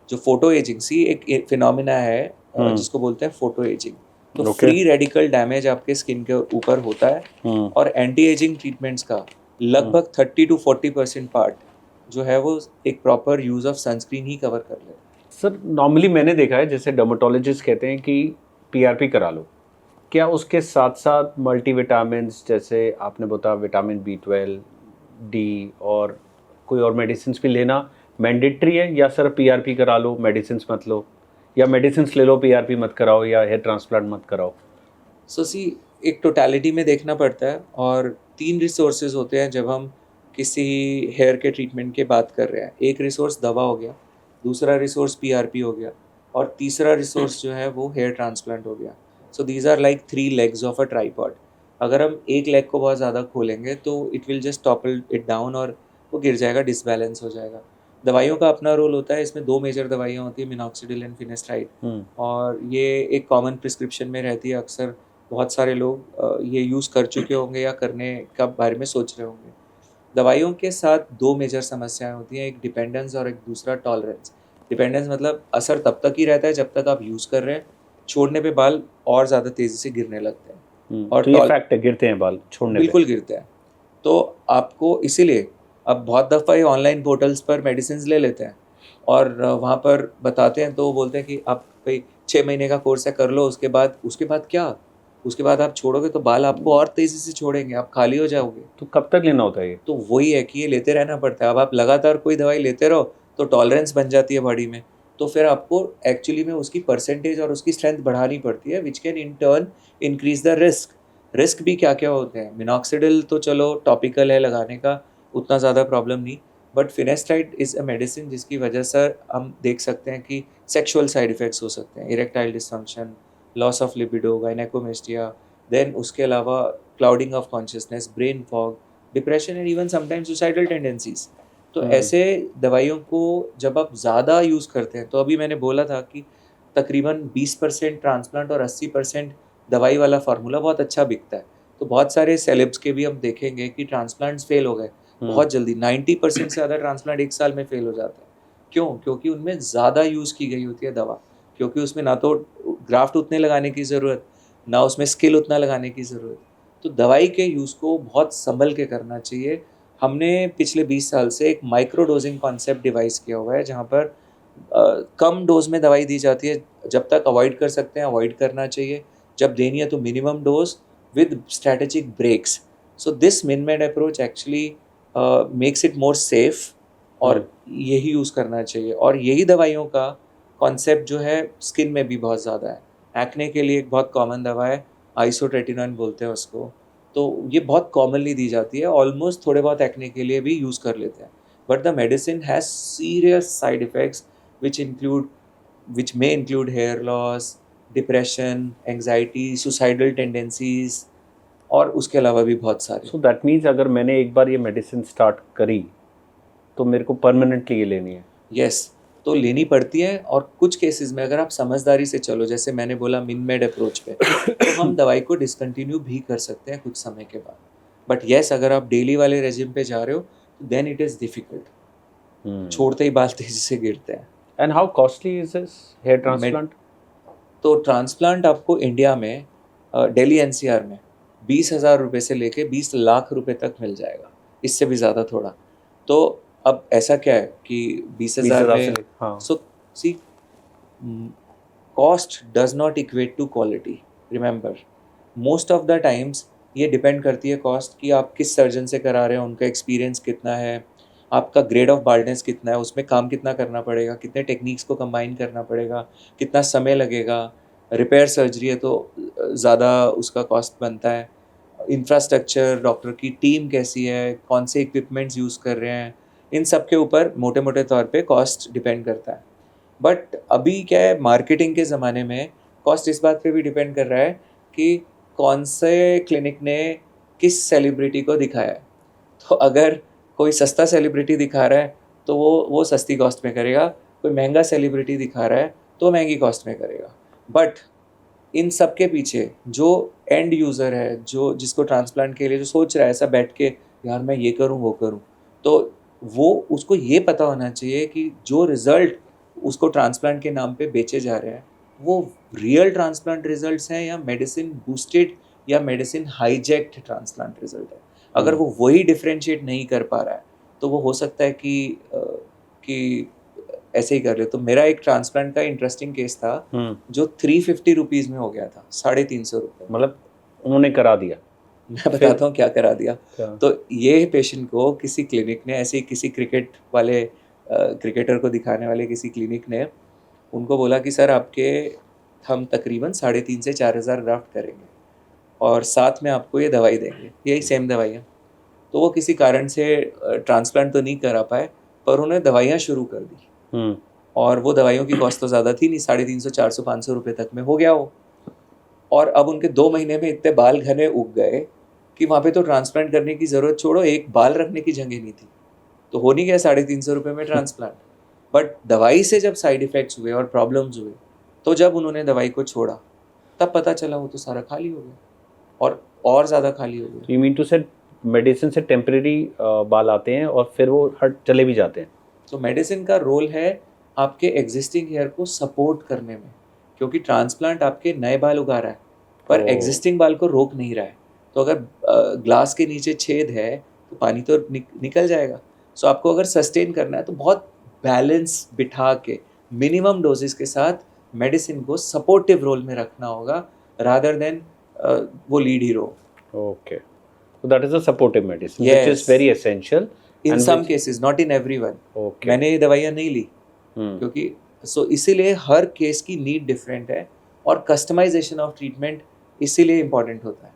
जो फोटो एजिंग, सी एक फिनोमिना है जिसको बोलते हैं फोटो एजिंग। तो ओके। फ्री रेडिकल डैमेज आपके स्किन के ऊपर होता है, और एंटी एजिंग ट्रीटमेंट्स का लगभग 30 to 40% पार्ट जो है वो एक proper use of sunscreen he cover कर लेता है। सर नॉर्मली मैंने देखा है जैसे डर्मेटोलॉजिस्ट कहते हैं कि PRP करा लो, क्या उसके साथ साथ मल्टीविटामिन्स जैसे आपने बताया विटामिन B12, D और कोई और मेडिसिन भी लेना मैंडेटरी है, या सर PRP करा लो मेडिसिन मत लो, या मेडिसिन ले लो PRP मत कराओ, या हेयर ट्रांसप्लांट मत कराओ? सो सी, एक टोटलिटी में देखना पड़ता है, और 3 रिसोर्सेज होते हैं जब हम किसी हेयर के ट्रीटमेंट की बात कर रहे हैं। एक रिसोर्स दवा हो गया, दूसरा रिसोर्स PRP हो गया, और तीसरा रिसोर्स जो है वो हेयर ट्रांसप्लांट हो गया। So these are like 3 legs of a tripod. अगर हम एक लेग को बहुत ज़्यादा खोलेंगे तो it will just topple it down, और वो गिर जाएगा, डिसबैलेंस हो जाएगा। दवाइयों का अपना रोल होता है, इसमें 2 मेजर दवाइयाँ होती है, मिनॉक्सिडिल एंड फिनेस्ट्राइड। और ये एक कॉमन प्रिस्क्रिप्शन में रहती है। अक्सर बहुत सारे लोग ये यूज़ कर चुके होंगे या करने का बारे में सोच रहे होंगे। दवाइयों के साथ 2 मेजर समस्याएं होती हैं, एक डिपेंडेंस और एक दूसरा टॉलरेंस। डिपेंडेंस मतलब असर तब तक ही रहता है जब तक आप यूज़ कर रहे हैं, छोड़ने पे बाल और ज़्यादा तेज़ी से गिरने लगते हैं। और तो ये फैक्ट है, गिरते हैं बाल छोड़ने पे। बिल्कुल गिरते हैं। तो आपको इसीलिए अब बहुत दफ़ा ये ऑनलाइन पोर्टल्स पर मेडिसिन ले लेते हैं, और वहाँ पर बताते हैं तो वो बोलते हैं कि आप भाई 6 महीने का कोर्स है, कर लो, उसके बाद क्या? उसके बाद आप छोड़ोगे तो बाल आपको और तेज़ी से छोड़ेंगे, आप खाली हो जाओगे। तो कब तक लेना होता है ये? तो वही है कि ये लेते रहना पड़ता है। अब आप लगातार कोई दवाई लेते रहो तो टॉलरेंस बन जाती है बॉडी में, तो फिर आपको एक्चुअली में उसकी परसेंटेज और उसकी स्ट्रेंथ बढ़ानी पड़ती है, which can in turn increase the risk. Risk भी क्या क्या होते हैं? मिनॉक्सिडिल तो चलो टॉपिकल है लगाने का, उतना ज़्यादा प्रॉब्लम नहीं। But finasteride is a medicine जिसकी वजह से हम देख सकते हैं कि सेक्सुअल साइड इफ़ेक्ट्स हो सकते हैं, erectile dysfunction, loss of libido, gynaecomastia, then उसके अलावा clouding of consciousness, brain fog, depression and even sometimes suicidal tendencies. तो ऐसे दवाइयों को जब आप ज़्यादा यूज़ करते हैं, तो अभी मैंने बोला था कि तकरीबन 20% ट्रांसप्लांट और 80% दवाई वाला फार्मूला बहुत अच्छा बिकता है। तो बहुत सारे सेलेब्स के भी हम देखेंगे कि ट्रांसप्लांट्स फेल हो गए बहुत जल्दी। 90% से ज़्यादा ट्रांसप्लांट एक साल में फेल हो जाता है। क्यों? क्योंकि उनमें ज़्यादा यूज़ की गई होती है दवा, क्योंकि उसमें ना तो ग्राफ्ट उतने लगाने की ज़रूरत, ना उसमें स्किल उतना लगाने की ज़रूरत। तो दवाई के यूज़ को बहुत संभल के करना चाहिए। हमने पिछले 20 साल से एक माइक्रो डोजिंग कॉन्सेप्ट डिवाइस किया हुआ है, जहाँ पर कम डोज में दवाई दी जाती है। जब तक अवॉइड कर सकते हैं अवॉइड करना चाहिए, जब देनी है तो minimum dose with strategic breaks. So this minimised approach actually makes it more safe, और यही यूज़ करना चाहिए। और यही दवाइयों का कॉन्सेप्ट जो है स्किन में भी बहुत ज़्यादा है। एक्ने के लिए एक बहुत कॉमन दवा है, आइसोट्रेटिनोइन बोलते हैं उसको। तो ये बहुत कॉमनली दी जाती है, ऑलमोस्ट थोड़े बहुत एक्ने के लिए भी यूज़ कर लेते हैं। But the medicine has serious side effects which may include hair loss, depression, anxiety, suicidal tendencies, और उसके अलावा भी बहुत सारे। सो दैट मीन्स अगर मैंने एक बार ये मेडिसिन स्टार्ट करी तो मेरे को परमानेंटली ये लेनी है? यस, तो लेनी पड़ती है। और कुछ केसेस में अगर आप समझदारी से चलो, जैसे मैंने बोला मिनमेड अप्रोच पे, तो हम दवाई को डिसकंटिन्यू भी कर सकते हैं कुछ समय के बाद। बट यस, अगर आप डेली वाले रेजिम पे जा रहे हो तो देन इट इज़ डिफ़िकल्ट। छोड़ते ही बाल तेजी से गिरते हैं। And how costly is this hair transplant? तो ट्रांसप्लांट आपको इंडिया में दिल्ली एनसीआर में 20,000 रुपये से लेके 20 लाख रुपए तक मिल जाएगा, इससे भी ज़्यादा थोड़ा। तो अब ऐसा क्या है कि 20,000 में, हाँ। So see, cost does not equate to quality. Remember, most of the times ये डिपेंड करती है कॉस्ट कि आप किस सर्जन से करा रहे हो, उनका एक्सपीरियंस कितना है, आपका ग्रेड ऑफ बाल्डनेस कितना है, उसमें काम कितना करना पड़ेगा, कितने टेक्निक्स को कंबाइन करना पड़ेगा, कितना समय लगेगा। रिपेयर सर्जरी है तो ज़्यादा उसका कॉस्ट बनता है। इंफ्रास्ट्रक्चर, डॉक्टर की टीम कैसी है, कौन से इक्विपमेंट्स यूज़ कर रहे हैं, इन सब के ऊपर मोटे मोटे तौर पे कॉस्ट डिपेंड करता है। बट अभी क्या है, मार्केटिंग के ज़माने में कॉस्ट इस बात पे भी डिपेंड कर रहा है कि कौन से क्लिनिक ने किस सेलिब्रिटी को दिखाया है। तो अगर कोई सस्ता सेलिब्रिटी दिखा रहा है तो वो सस्ती कॉस्ट में करेगा, कोई महंगा सेलिब्रिटी दिखा रहा है तो महंगी कॉस्ट में करेगा। बट इन सब के पीछे जो एंड यूज़र है, जो जिसको ट्रांसप्लांट के लिए जो सोच रहा है ऐसा बैठ के, यार मैं ये करूँ वो करूँ, तो वो उसको ये पता होना चाहिए कि जो रिज़ल्ट उसको ट्रांसप्लांट के नाम पे बेचे जा रहे हैं वो रियल ट्रांसप्लांट रिजल्ट्स हैं या मेडिसिन बूस्टेड या मेडिसिन हाईजैक्ड ट्रांसप्लांट रिजल्ट है। अगर वो वही डिफ्रेंशिएट नहीं कर पा रहा है तो वो हो सकता है कि ऐसे ही कर ले। तो मेरा एक ट्रांसप्लांट का इंटरेस्टिंग केस था जो 350 रुपीज़ में हो गया था, 350 रुपये। मतलब उन्होंने करा दिया? मैं बताता हूँ क्या करा दिया। क्या? तो ये पेशेंट को किसी क्लिनिक ने, ऐसे ही किसी क्रिकेटर को दिखाने वाले किसी क्लिनिक ने उनको बोला कि सर आपके हम तकरीबन 3,500 से 4,000 ग्राफ्ट करेंगे और साथ में आपको ये दवाई देंगे, यही सेम दवाई है। तो वो किसी कारण से ट्रांसप्लांट तो नहीं करा पाए, पर उन्होंने दवाइयाँ शुरू कर दी। और वो दवाइयों की कॉस्ट तो ज़्यादा थी नहीं, 350, 400, 500 रुपये तक में हो गया वो। और अब उनके 2 महीने में इतने बाल घने उग गए कि वहाँ पे तो ट्रांसप्लांट करने की ज़रूरत छोड़ो, एक बाल रखने की जगह नहीं थी। तो हो नहीं गया 350 रुपये में ट्रांसप्लांट। बट दवाई से जब साइड इफ़ेक्ट्स हुए और प्रॉब्लम्स हुए, तो जब उन्होंने दवाई को छोड़ा तब पता चला वो तो सारा खाली हो गया, और ज़्यादा खाली हो गया। यू मीन टू से मेडिसिन से टेम्परेरी बाल आते हैं और फिर वो हट चले भी जाते हैं? तो मेडिसिन का रोल है आपके एग्जिस्टिंग हेयर को सपोर्ट करने में, क्योंकि ट्रांसप्लांट आपके नए बाल उगा रहा है पर एग्जिस्टिंग बाल को रोक नहीं रहा है। तो अगर ग्लास के नीचे छेद है तो पानी तो निकल जाएगा। सो आपको अगर सस्टेन करना है तो बहुत बैलेंस बिठा के मिनिमम डोजेस के साथ मेडिसिन को सपोर्टिव रोल में रखना होगा, रादर देन वो lead hero. Okay. So that is a supportive medicine, which is Yes. very essential. In and some which- cases, not in everyone. Okay. मैंने ये दवाइयाँ नहीं ली हम्म। क्योंकि इसीलिए हर केस की नीड डिफरेंट है और कस्टमाइजेशन ऑफ ट्रीटमेंट इसीलिए इम्पोर्टेंट होता है।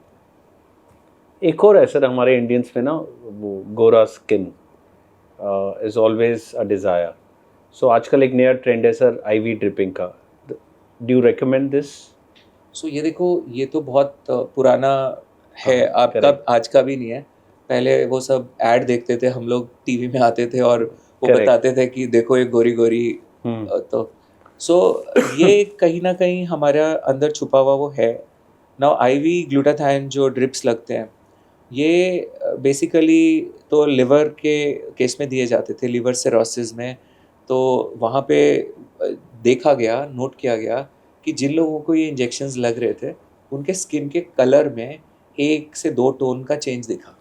एक और है सर, हमारे इंडियंस में ना वो गोरा skin is always a desire. So आजकल एक नया ट्रेंड है सर आईवी ड्रिपिंग का। Do you recommend this? So ये देखो, ये तो बहुत पुराना है, आपका correct. आज का भी नहीं है। पहले वो सब ऐड देखते थे हम लोग, टीवी में आते थे और वो Correct. बताते थे कि देखो ये गोरी गोरी। तो सो ये कहीं ना कहीं हमारा अंदर छुपा हुआ वो है। नाउ आईवी ग्लूटाथाइन जो ड्रिप्स लगते हैं, ये बेसिकली तो लिवर के केस में दिए जाते थे, लिवर सिरोसिस में। तो वहाँ पे देखा गया, नोट किया गया कि जिन लोगों को ये इंजेक्शंस लग रहे थे उनके स्किन के कलर में 1 से 2 टोन का चेंज दिखा।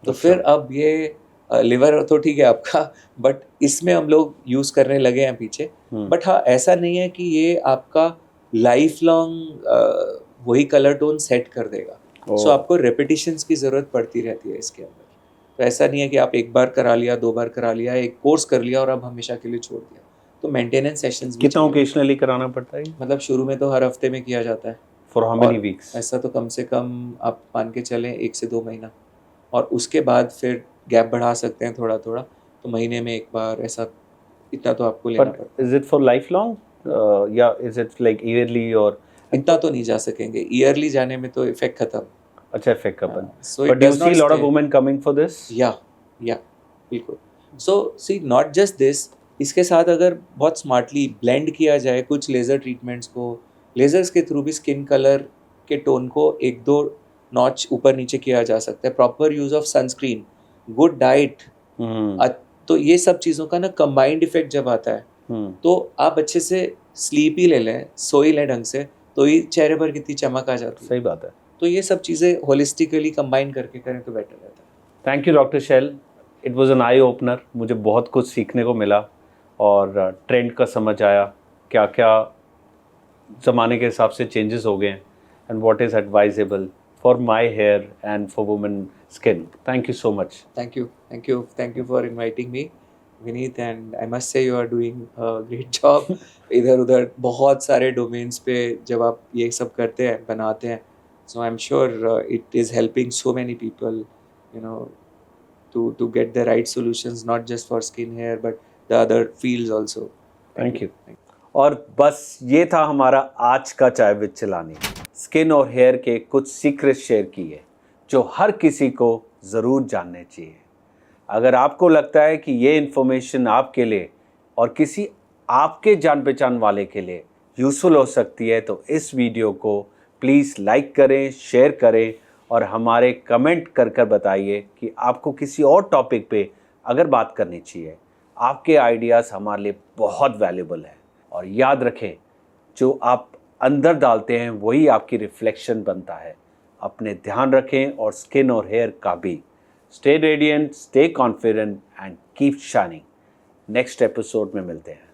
तो फिर अब ये लिवर तो ठीक है आपका, बट इसमें हम लोग यूज़ करने लगे हैं पीछे। बट हाँ, ऐसा नहीं है कि ये आपका लाइफ लॉन्ग वही कलर टोन सेट कर देगा। सो आपको रेपिटिशंस की ज़रूरत पड़ती रहती है इसके अंदर। तो ऐसा नहीं है कि आप एक बार करा लिया, 2 बार करा लिया, एक कोर्स कर लिया और अब हमेशा के लिए छोड़ दिया। तो मेंटेनेंस सेशंस भी कितना ओकेजनली कराना पड़ता है? मतलब शुरू में तो हर हफ्ते में किया जाता है। For how many weeks? ऐसा तो कम से कम आप मान के चलें 1 से 2 महीना, और उसके बाद फिर गैप बढ़ा सकते हैं थोड़ा थोड़ा, तो महीने में एक बार, ऐसा इतना तो आपको लेना पड़ता है। Is it for life long या इज इट लाइक ईयरली? और इतना तो नहीं जा सकेंगे, ईयरली जाने में तो इफेक्ट खत्म। अच्छा, इफेक्ट कपन। So but it you does see not lot of stay. Women coming for this? या बिल्कुल। So see not just this, इसके साथ अगर बहुत स्मार्टली ब्लेंड किया जाए कुछ लेज़र ट्रीटमेंट्स को, लेज़र्स के थ्रू भी स्किन कलर के टोन को 1-2 नॉच ऊपर नीचे किया जा सकता है। Proper use of sunscreen, good diet, तो ये सब चीज़ों का ना कंबाइंड इफेक्ट जब आता है तो आप अच्छे से स्लीप ही ले लें, सो ही लें ढंग से, तो ही चेहरे पर कितनी चमक आ जाती है। सही बात है। तो ये सब चीज़ें होलिस्टिकली कंबाइन करके करें तो बेटर रहता है। Thank you doctor Shail, it was an eye opener. मुझे बहुत कुछ सीखने को मिला और ट्रेंड का समझ आया, क्या क्या ज़माने के हिसाब से चेंजेस हो गए हैं and what is advisable for my hair and for women skin. Thank you so much. Thank you for inviting me, Vineet, and I must say you are doing a great job. इधर उधर बहुत सारे डोमेन्स पे जब आप ये सब करते हैं, बनाते हैं, so I'm sure it is helping so many people, you know, to get the right solutions, not just for skin, hair, but the other fields also. Thank you. और बस ये था हमारा आज का चाय विद चिलानी। स्किन और हेयर के कुछ सीक्रेट शेयर किए जो हर किसी को ज़रूर जानने चाहिए। अगर आपको लगता है कि ये इन्फॉर्मेशन आपके लिए और किसी आपके जान पहचान वाले के लिए यूज़फुल हो सकती है तो इस वीडियो को प्लीज़ लाइक करें, शेयर करें और हमारे कमेंट कर बताइए कि आपको किसी और टॉपिक पे अगर बात करनी चाहिए। आपके आइडियाज़ हमारे लिए बहुत वैल्यूबल है। और याद रखें, जो आप अंदर डालते हैं वही आपकी रिफ्लेक्शन बनता है। अपने ध्यान रखें और स्किन और हेयर का भी। Stay radiant, stay confident and keep shining. Next episode में मिलते हैं।